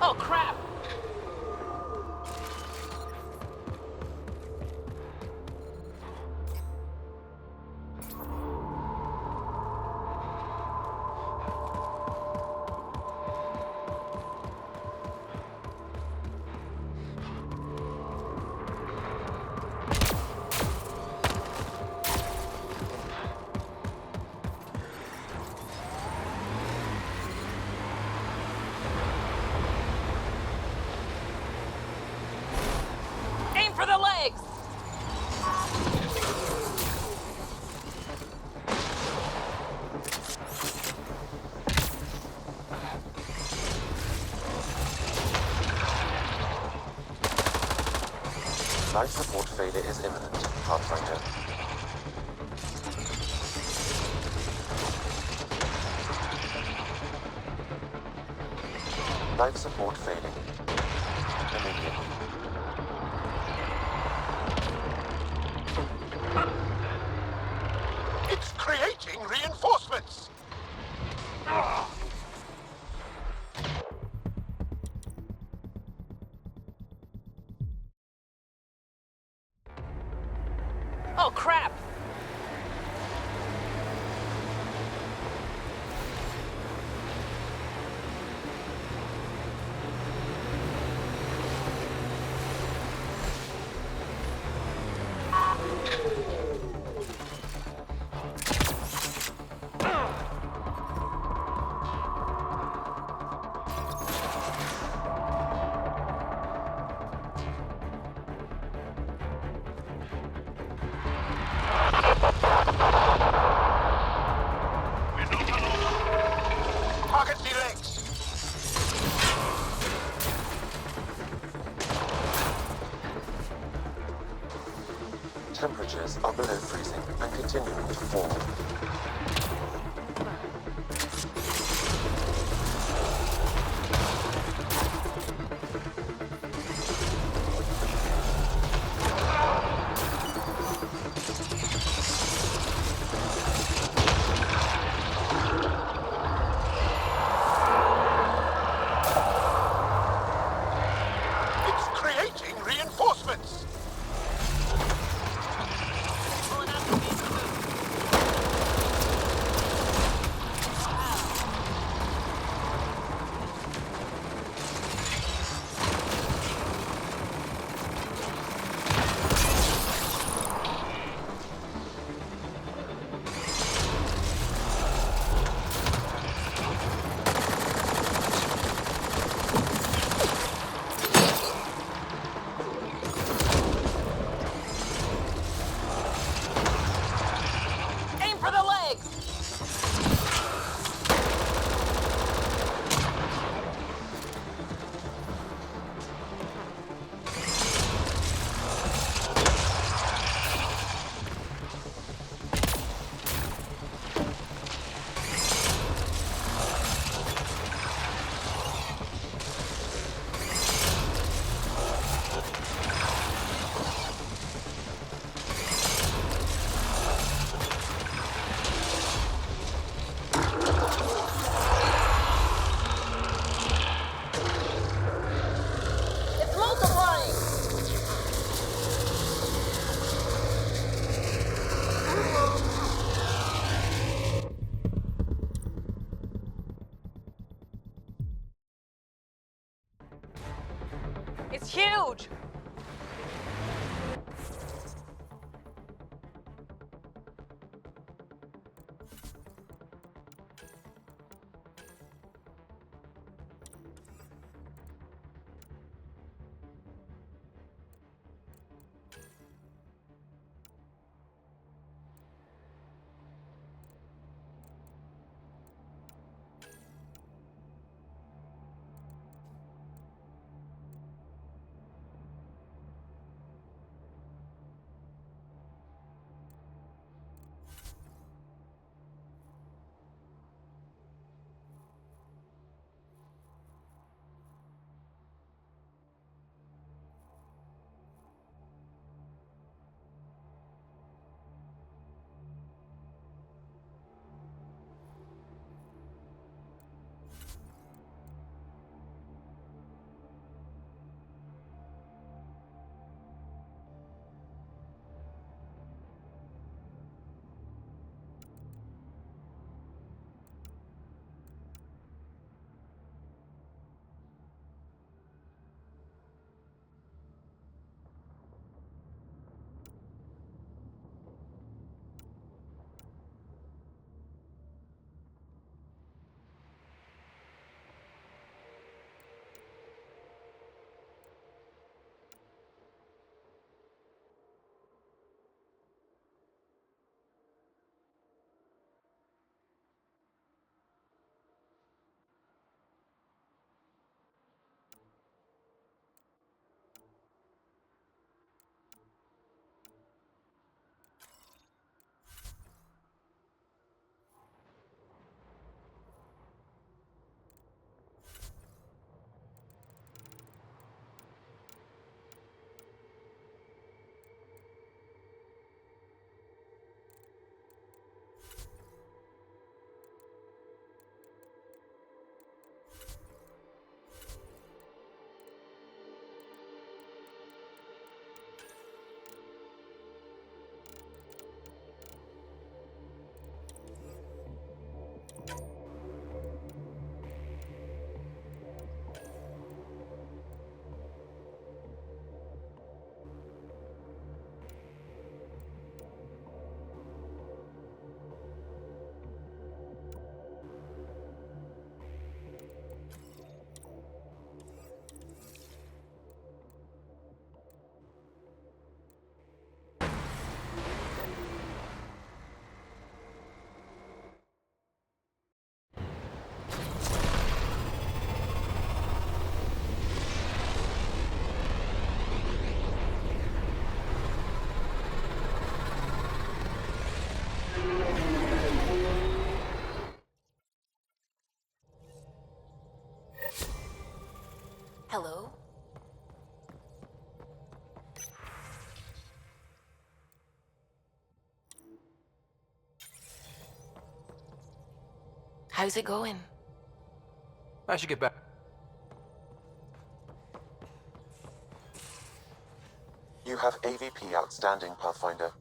Oh, crap! Aim for the legs! Life support failure is imminent, Pathfinder. Life support failing. Immediately. It's creating reinforcements! Oh, crap! Target the legs! Temperatures are below freezing and continuing to fall. It's creating reinforcements! Aim for the legs! It's multiplying! It's huge! Hello? How's it going? I should get back. You have AVP outstanding, Pathfinder.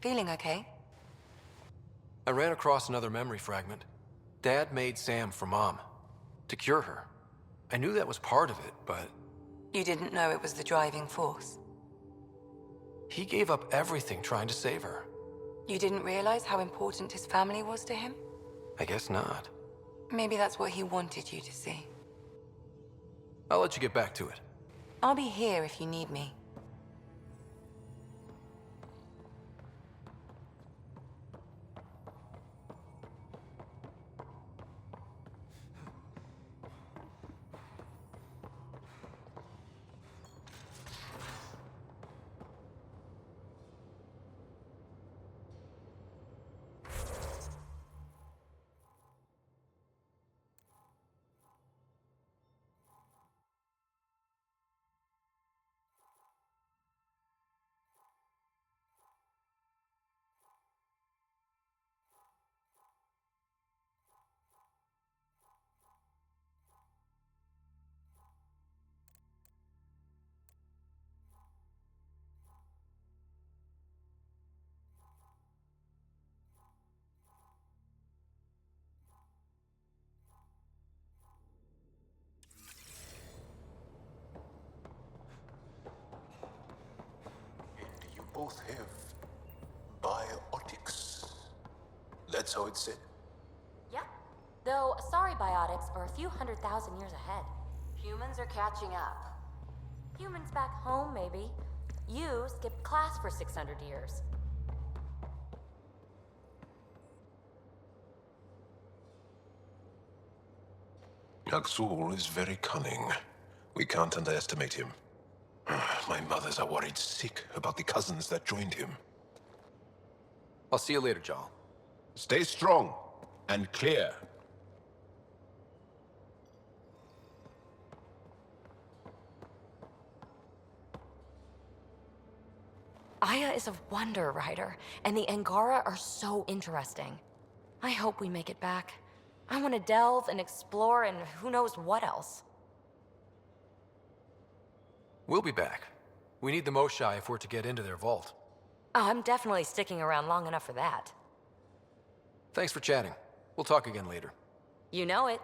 Feeling okay? I ran across another memory fragment. Dad made Sam for Mom. To cure her. I knew that was part of it, but... You didn't know it was the driving force? he gave up everything trying to save her. You didn't realize how important his family was to him? I guess not. Maybe that's what he wanted you to see. I'll let you get back to it. I'll be here if you need me. both have biotics. That's how it's said. Yep. Though, sorry biotics are a few 100,000 years ahead. Humans are catching up. Humans back home, maybe. You skipped class for 600 years. Axul is very cunning. We can't underestimate him. My mothers are worried sick about the cousins that joined him. I'll see you later, Jarl. Stay strong and clear. Aya is a wonder rider, and the Angara are so interesting. I hope we make it back. I want to delve and explore and who knows what else. We'll be back. We need the Moshai if we're to get into their vault. Oh, I'm definitely sticking around long enough for that. Thanks for chatting. We'll talk again later. You know it.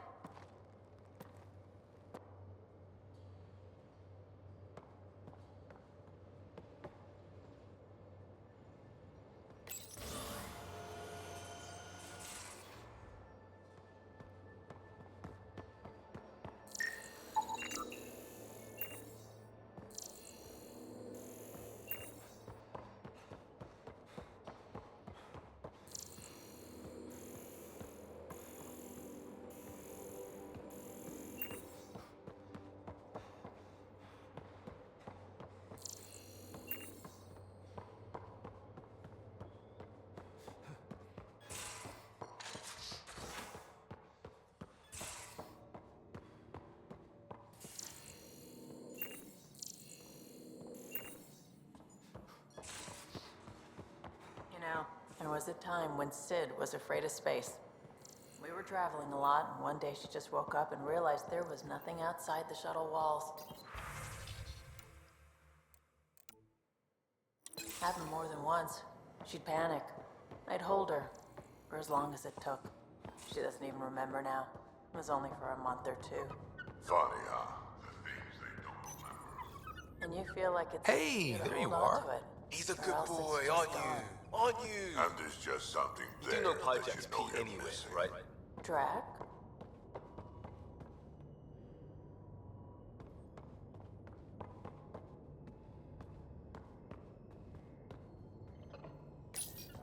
There was a time when Sid was afraid of space. We were traveling a lot, and one day she just woke up and realized there was nothing outside the shuttle walls. Happened more than once. She'd panic. I'd hold her, for as long as it took. She doesn't even remember now. It was only for a month or two. Funny, huh? The things they don't remember. And you feel like it's Hey, there you are. He's a good boy, aren't you? Aren't you? And there's just something there. You do know that Pyjack's you know Pete you're anyway, missing. right? Drac?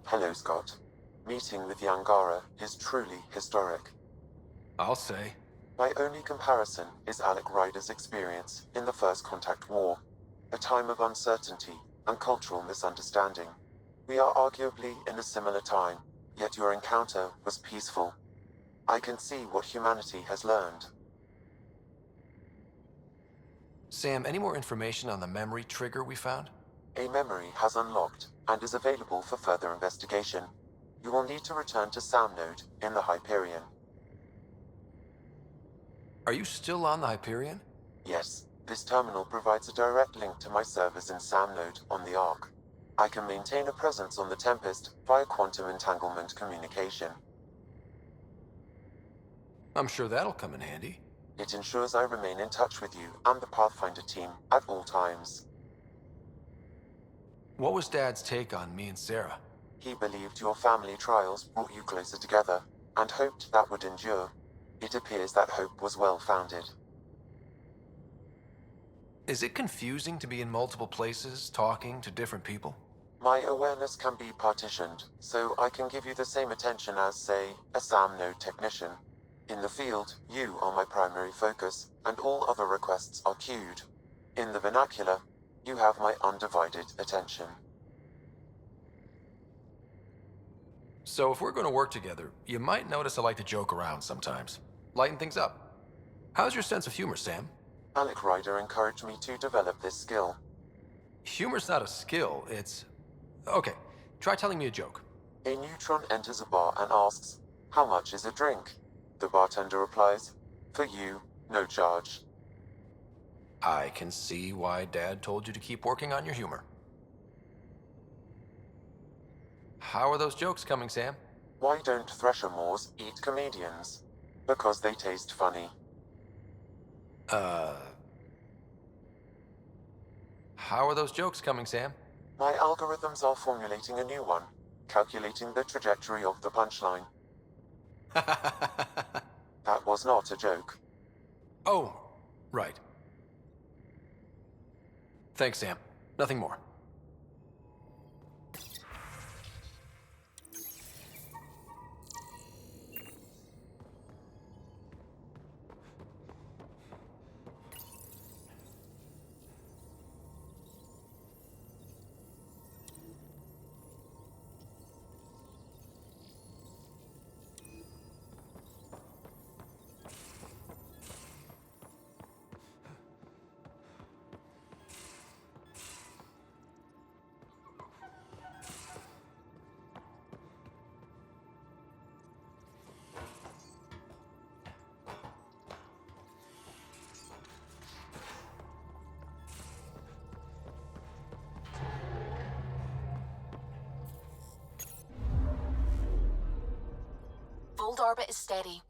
Hello, Scott. Meeting with the Angara is truly historic. I'll say. My only comparison is Alec Ryder's experience in the First Contact War, a time of uncertainty and cultural misunderstanding. We are arguably in a similar time, yet your encounter was peaceful. I can see what humanity has learned. Sam, any more information on the memory trigger we found? A memory has unlocked and is available for further investigation. You will need to return to Sam Node in the Hyperion. Are you still on the Hyperion? Yes, this terminal provides a direct link to my servers in Sam Node on the Ark. I can maintain a presence on the Tempest via quantum entanglement communication. I'm sure that'll come in handy. It ensures I remain in touch with you and the Pathfinder team at all times. What was Dad's take on me and Sarah? He believed your family trials brought you closer together, and hoped that would endure. It appears that hope was well-founded. Is it confusing to be in multiple places, talking to different people? My awareness can be partitioned, so I can give you the same attention as, say, a SAM node technician. In the field, you are my primary focus, and all other requests are queued. In the vernacular, you have my undivided attention. So if we're going to work together, you might notice I like to joke around sometimes. Lighten things up. How's your sense of humor, Sam? Alec Ryder encouraged me to develop this skill. Humor's not a skill, it's... Okay, try telling me a joke. A neutron enters a bar and asks, "How much is a drink?" The bartender replies, "For you, no charge." I can see why Dad told you to keep working on your humor. How are those jokes coming, Sam? Why don't Thresher Moors eat comedians? Because they taste funny. How are those jokes coming, Sam? My algorithms are formulating a new one, calculating the trajectory of the punchline. That was not a joke. Oh, right. Thanks, Sam. Nothing more. Voeld orbit is steady.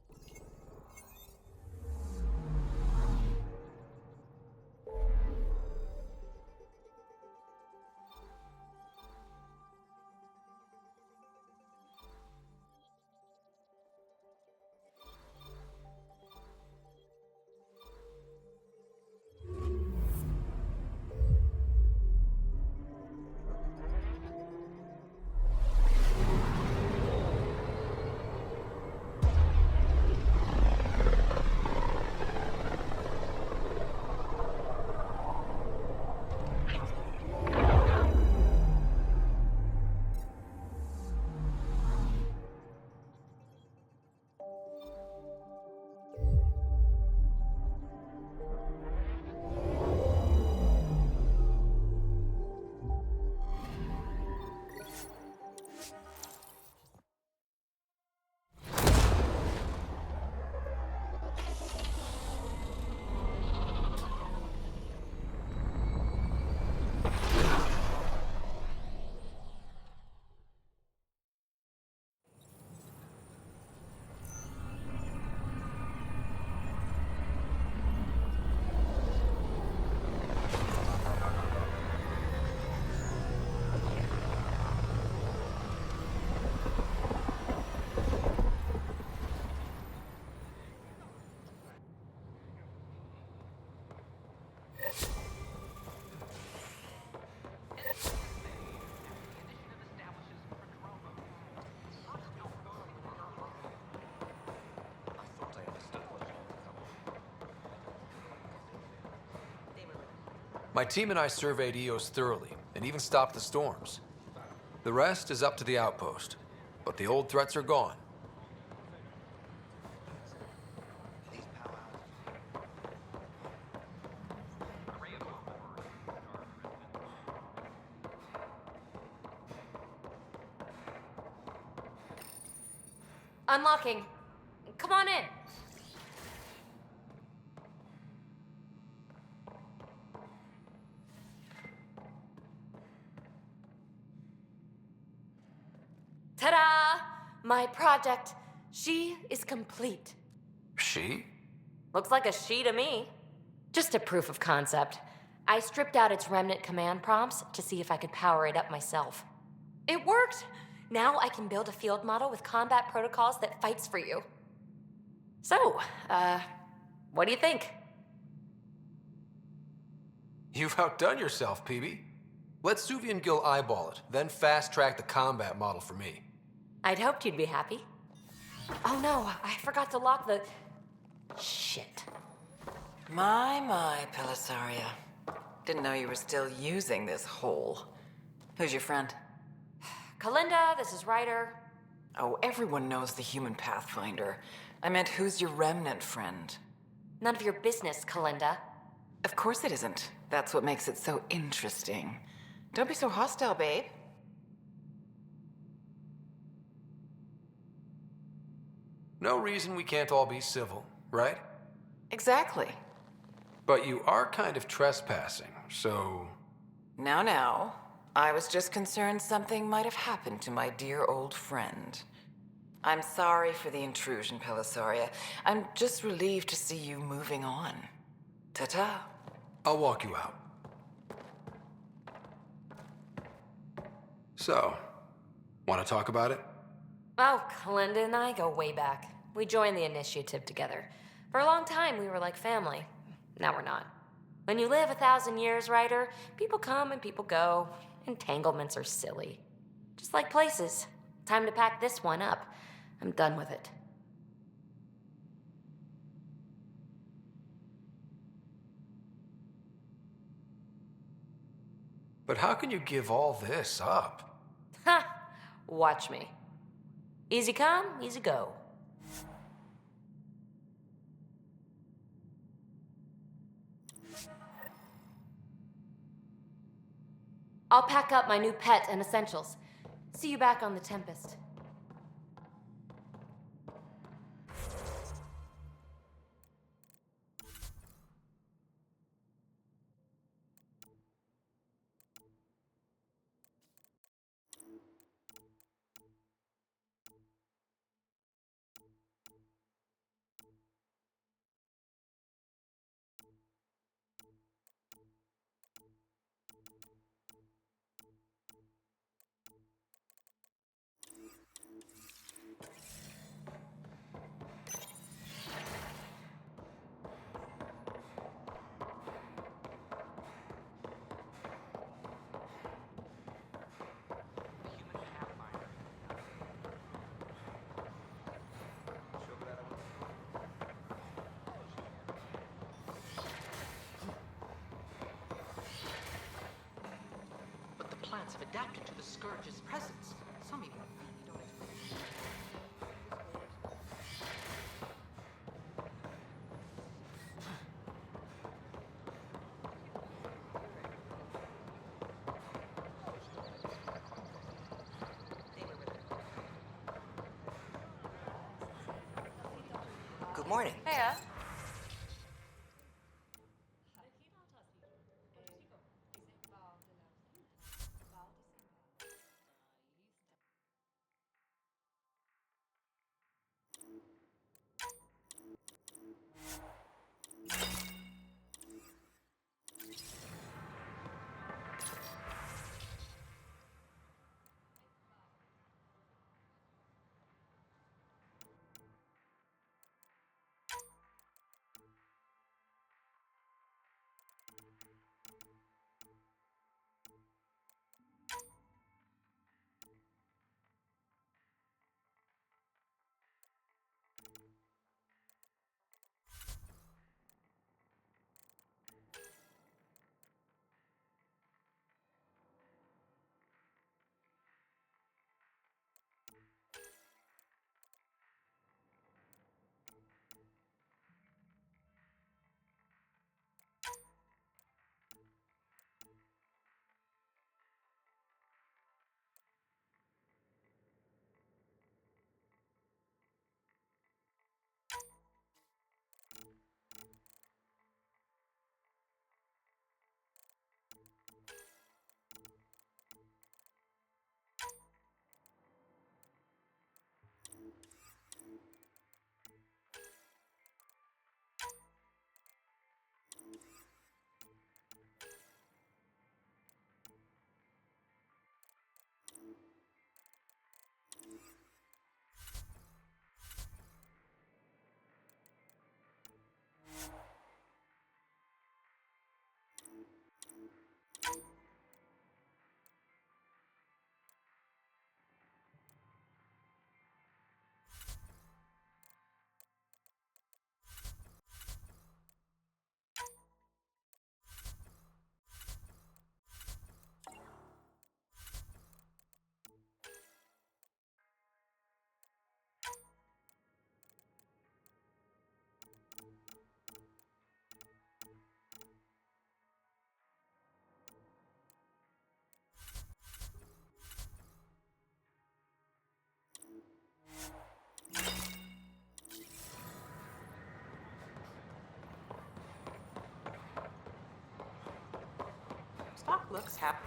My team and I surveyed Eos thoroughly, and even stopped the storms. The rest is up to the outpost, but the old threats are gone. Unlocking. Come on in. Ta-da! My project, she is complete. She? Looks like a she to me. Just a proof of concept. I stripped out its remnant command prompts to see if I could power it up myself. It worked! Now I can build a field model with combat protocols that fights for you. So, what do you think? You've outdone yourself, Peebee. Let Suvi and Gil eyeball it, then fast-track the combat model for me. I'd hoped you'd be happy. Oh no, I forgot to lock the... Shit. My, Pelisaria. Didn't know you were still using this hole. Who's your friend? Kalinda, this is Ryder. Oh, everyone knows the human Pathfinder. I meant, who's your remnant friend? None of your business, Kalinda. Of course it isn't. That's what makes it so interesting. Don't be so hostile, babe. No reason we can't all be civil, right? Exactly. But you are kind of trespassing, so... Now. I was just concerned something might have happened to my dear old friend. I'm sorry for the intrusion, Pelisaria. I'm just relieved to see you moving on. Ta-ta. I'll walk you out. So, want to talk about it? Oh, Kalinda and I go way back. We joined the initiative together. For a long time, we were like family. Now we're not. When you live 1,000 years, Ryder, people come and people go. Entanglements are silly. Just like places. Time to pack this one up. I'm done with it. But how can you give all this up? Ha! Watch me. Easy come, easy go. I'll pack up my new pet and essentials. See you back on the Tempest. But the plants have adapted to the Scourge's presence. Some even feed on its food. Good morning. Heya. Stock looks happy.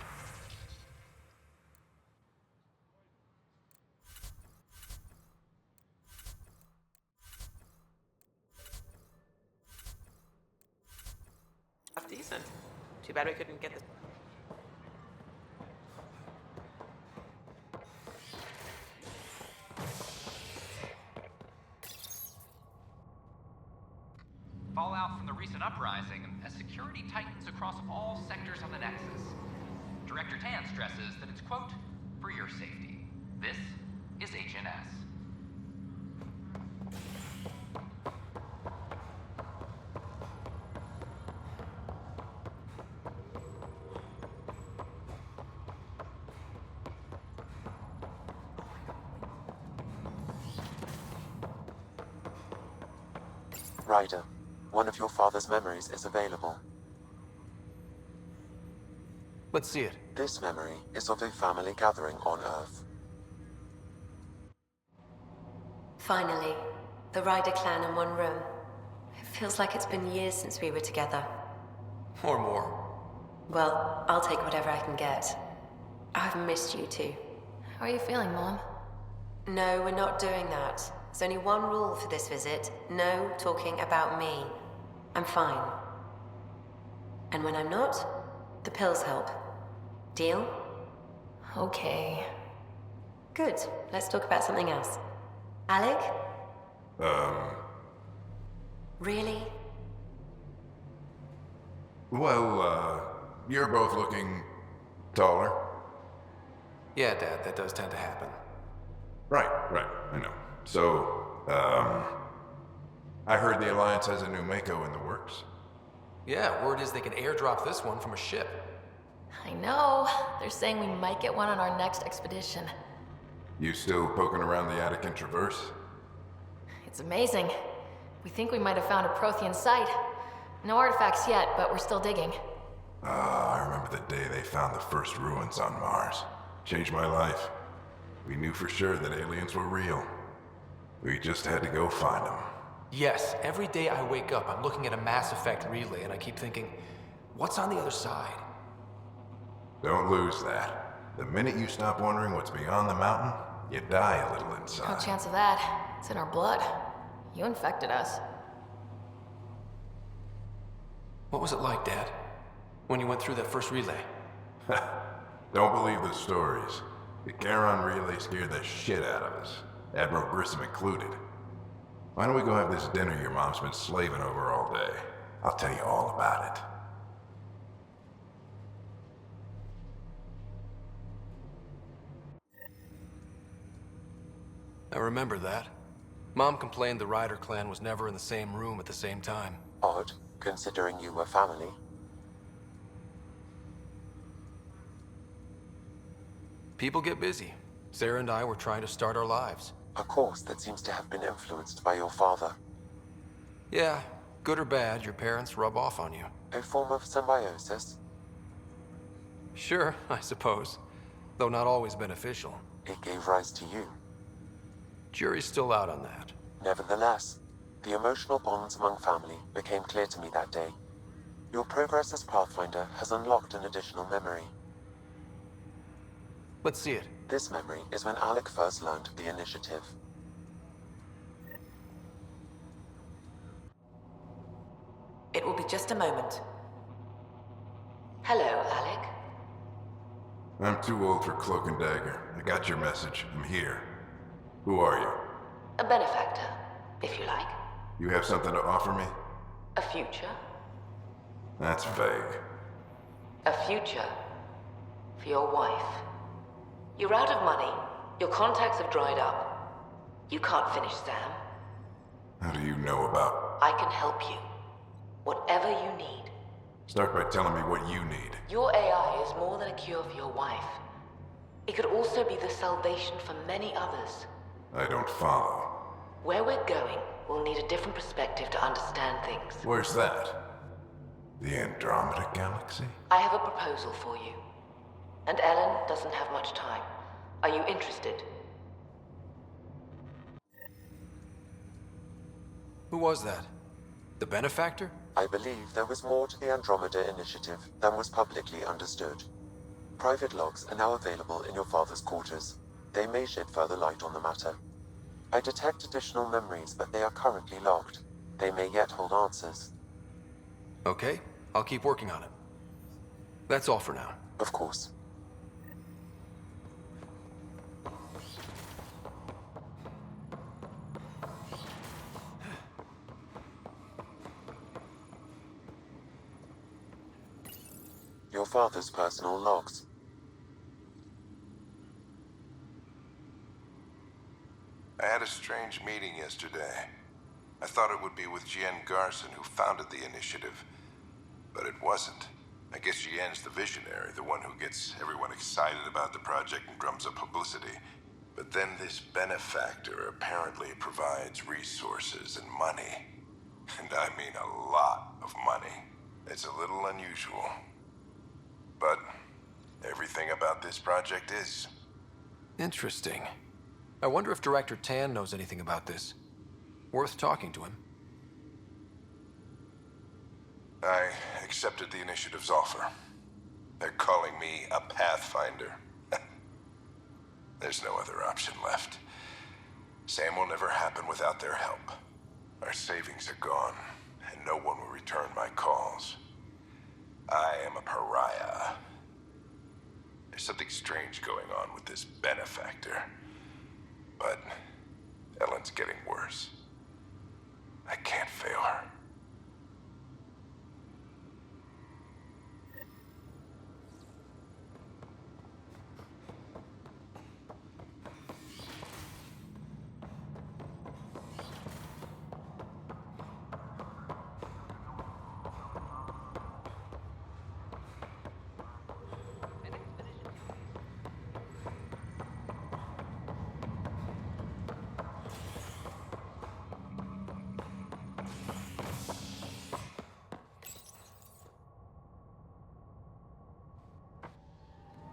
Decent. Too bad we couldn't get this. uprising as security tightens across all sectors of the Nexus. Director Tan stresses that it's, quote, for your safety. This is HNS. Ryder, one of your father's memories is available. Let's see it. This memory is of a family gathering on Earth. Finally, the Ryder clan in one room. It feels like it's been years since we were together. Or more. Well, I'll take whatever I can get. I've missed you too. How are you feeling, Mom? No, we're not doing that. There's only one rule for this visit. No talking about me. I'm fine. And when I'm not, the pills help. Deal? Okay. Good. Let's talk about something else. Alec? Really? Well, you're both looking taller. Yeah, Dad, that does tend to happen. Right, I know. So, I heard the Alliance has a new Mako in the works. Yeah, word is they can airdrop this one from a ship. I know. They're saying we might get one on our next expedition. You still poking around the Attican Traverse? It's amazing. We think we might have found a Prothean site. No artifacts yet, but we're still digging. I remember the day they found the first ruins on Mars. Changed my life. We knew for sure that aliens were real. We just had to go find them. Yes, every day I wake up, I'm looking at a Mass Effect relay and I keep thinking, what's on the other side? Don't lose that. The minute you stop wondering what's beyond the mountain, you die a little No inside. chance of that. It's in our blood. You infected us. What was it like, Dad? When you went through that first relay? Don't believe the stories. The Charon relay scared the shit out of us. Admiral Grissom included. Why don't we go have this dinner your mom's been slaving over all day? I'll tell you all about it. I remember that. Mom complained the Ryder clan was never in the same room at the same time. Odd, considering you were family. People get busy. Sarah and I were trying to start our lives. A course that seems to have been influenced by your father. Yeah, good or bad, your parents rub off on you. A form of symbiosis. Sure, I suppose. Though not always beneficial. It gave rise to you. Jury's still out on that. Nevertheless, the emotional bonds among family became clear to me that day. Your progress as Pathfinder has unlocked an additional memory. Let's see it. This memory is when Alec first learned of the initiative. It will be just a moment. Hello, Alec. I'm too old for Cloak and Dagger. I got your message. I'm here. Who are you? A benefactor, if you like. You have something to offer me? A future. That's vague. A future for your wife. You're out of money. Your contacts have dried up. You can't finish Sam. How do you know about... I can help you. Whatever you need. Start by telling me what you need. Your AI is more than a cure for your wife. It could also be the salvation for many others. I don't follow. Where we're going, we'll need a different perspective to understand things. Where's that? The Andromeda Galaxy? I have a proposal for you. And Ellen doesn't have much time. Are you interested? Who was that? The benefactor? I believe there was more to the Andromeda initiative than was publicly understood. Private logs are now available in your father's quarters. They may shed further light on the matter. I detect additional memories, but they are currently locked. They may yet hold answers. Okay, I'll keep working on it. That's all for now. Of course. your father's personal logs. I had a strange meeting yesterday. I thought it would be with Jien Garson, who founded the initiative, but it wasn't. I guess Jien's the visionary, the one who gets everyone excited about the project and drums up publicity. But then this benefactor apparently provides resources and money. And I mean a lot of money. It's a little unusual. But everything about this project is. Interesting. I wonder if Director Tan knows anything about this. Worth talking to him. I accepted the initiative's offer. They're calling me a Pathfinder. There's no other option left. Sam will never happen without their help. Our savings are gone, and no one will return my calls. I am a pariah. There's something strange going on with this benefactor. But Ellen's getting worse. I can't fail her.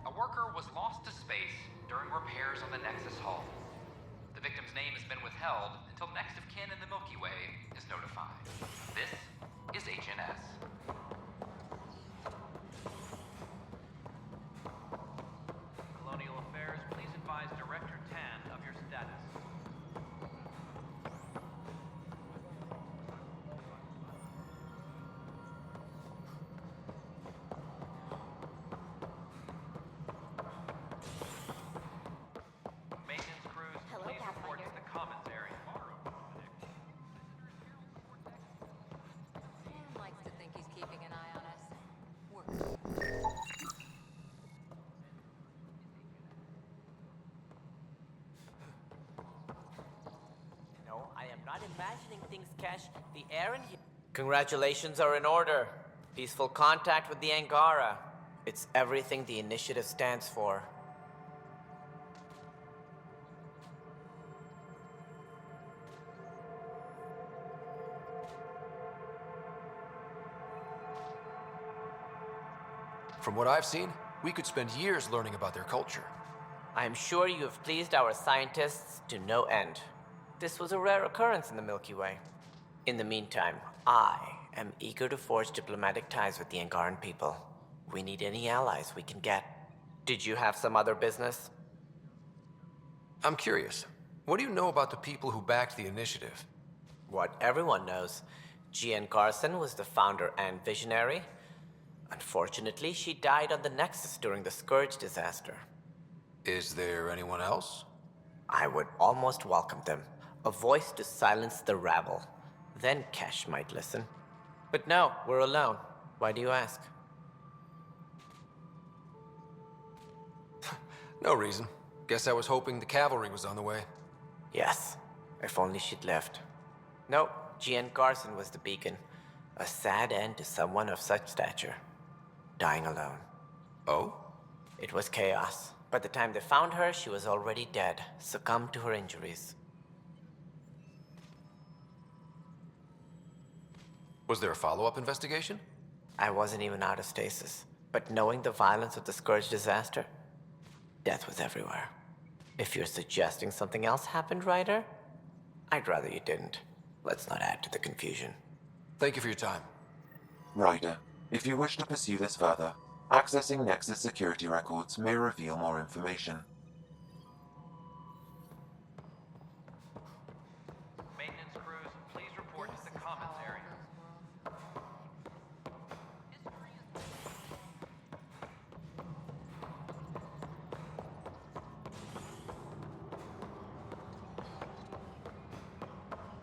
A worker was lost to space during repairs on the Nexus hull. The victim's name has been withheld until next of kin in the Milky Way is notified. This is HNS. Colonial Affairs, please advise Director Tan of your status. Maintenance crews, please report to the commons area. Sam likes to think he's keeping an eye on us. No, I am not imagining things, Cash. The air in here. Congratulations are in order. Peaceful contact with the Angara. It's everything the initiative stands for. From what I've seen, we could spend years learning about their culture. I am sure you have pleased our scientists to no end. This was a rare occurrence in the Milky Way. In the meantime, I am eager to forge diplomatic ties with the Angaran people. We need any allies we can get. Did you have some other business? I'm curious. What do you know about the people who backed the initiative? What everyone knows. Jien Garson was the founder and visionary. Unfortunately, she died on the Nexus during the Scourge disaster. Is there anyone else? I would almost welcome them. A voice to silence the rabble. Then Kesh might listen. But no, we're alone. Why do you ask? No reason. Guess I was hoping the cavalry was on the way. Yes, if only she'd lived. No, Jien Garson was the beacon. A sad end to someone of such stature. Dying alone. Oh? It was chaos. By the time they found her, she was already dead, succumbed to her injuries. Was there a follow-up investigation? I wasn't even out of stasis. But knowing the violence of the Scourge disaster, death was everywhere. If you're suggesting something else happened, Ryder, I'd rather you didn't. Let's not add to the confusion. Thank you for your time. Ryder, if you wish to pursue this further, accessing Nexus security records may reveal more information. Maintenance crews, please report to the commons area.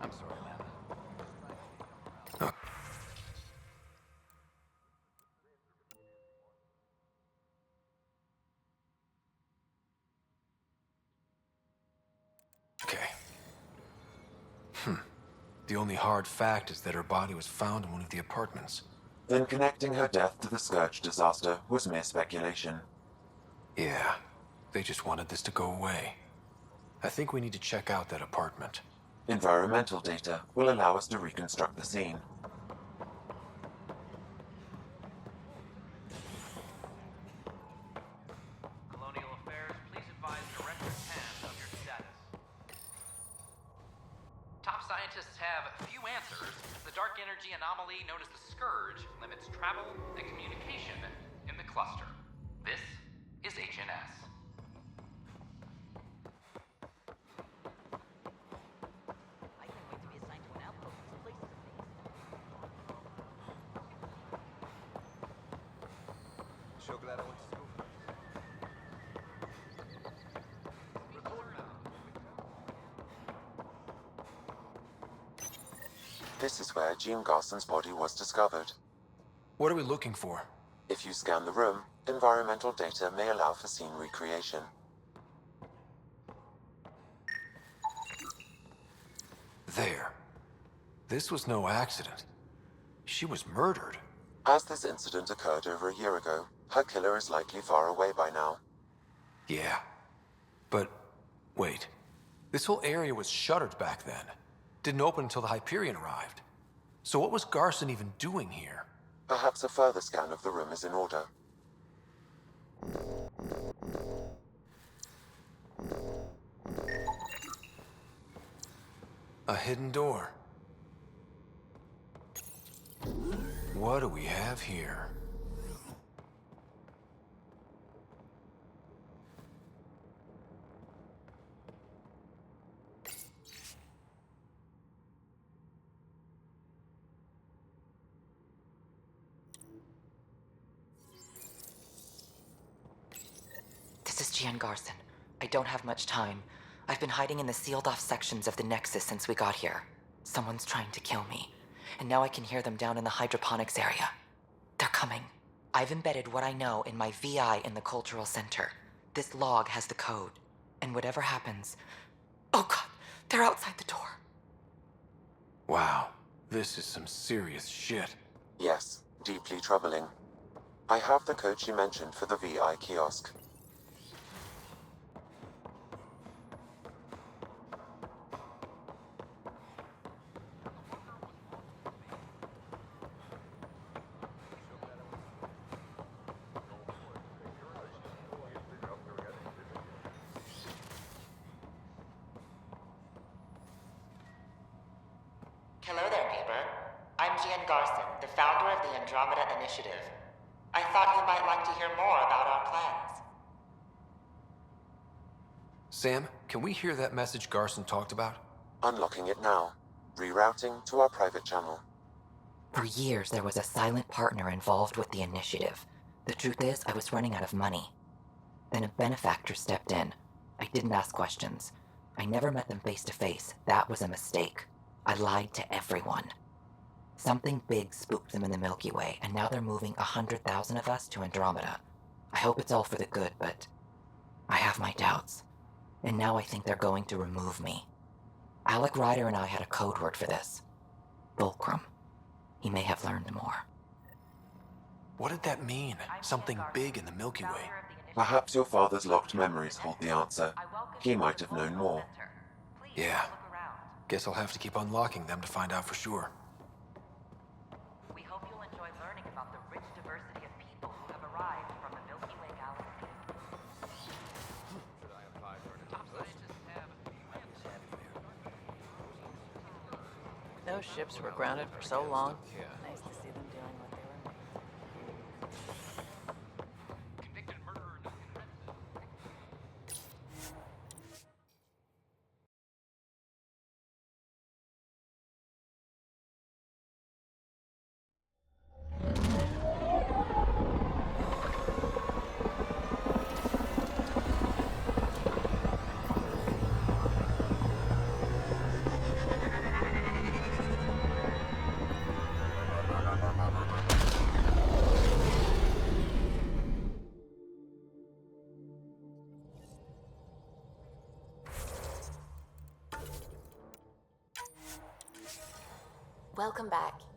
I'm sorry, man. Okay. The only hard fact is that her body was found in one of the apartments. Then connecting her death to the Scourge disaster was mere speculation. Yeah, they just wanted this to go away. I think we need to check out that apartment. Environmental data will allow us to reconstruct the scene. Colonial Affairs, please advise Director Tam of your status. Top scientists have few answers. The dark energy anomaly known as the Scourge limits travel and communication in the cluster. This is HNS. This is where Jean Garson's body was discovered. What are we looking for? If you scan the room, environmental data may allow for scene recreation. There. This was no accident. She was murdered. As this incident occurred over a year ago, her killer is likely far away by now. Yeah. But, wait. This whole area was shuttered back then. Didn't open until the Hyperion arrived. So what was Garson even doing here? Perhaps a further scan of the room is in order. A hidden door. What do we have here? This is Gian Garson. I don't have much time. I've been hiding in the sealed-off sections of the Nexus since we got here. Someone's trying to kill me, and now I can hear them down in the hydroponics area. They're coming. I've embedded what I know in my VI in the Cultural Center. This log has the code, and whatever happens... Oh god, they're outside the door. Wow, this is some serious shit. Yes, deeply troubling. I have the code she mentioned for the VI kiosk. Hello there, neighbor. I'm Gian Garson, the founder of the Andromeda Initiative. I thought you might like to hear more about our plans. Sam, can we hear that message Garson talked about? Unlocking it now. Rerouting to our private channel. For years, there was a silent partner involved with the initiative. The truth is, I was running out of money. Then a benefactor stepped in. I didn't ask questions. I never met them face to face. That was a mistake. I lied to everyone. Something big spooked them in the Milky Way, and now they're moving 100,000 of us to Andromeda. I hope it's all for the good, but I have my doubts. And now I think they're going to remove me. Alec Ryder and I had a code word for this. Fulcrum. He may have learned more. What did that mean? Something big in the Milky Way? Perhaps your father's locked memories hold the answer. He might have known more. Yeah. Guess I'll have to keep unlocking them to find out for sure. We hope you'll enjoy learning about the rich diversity of people who have arrived from the Milky Way galaxy. Those ships were grounded for so long. Nice to see them doing what they were made for. Welcome back.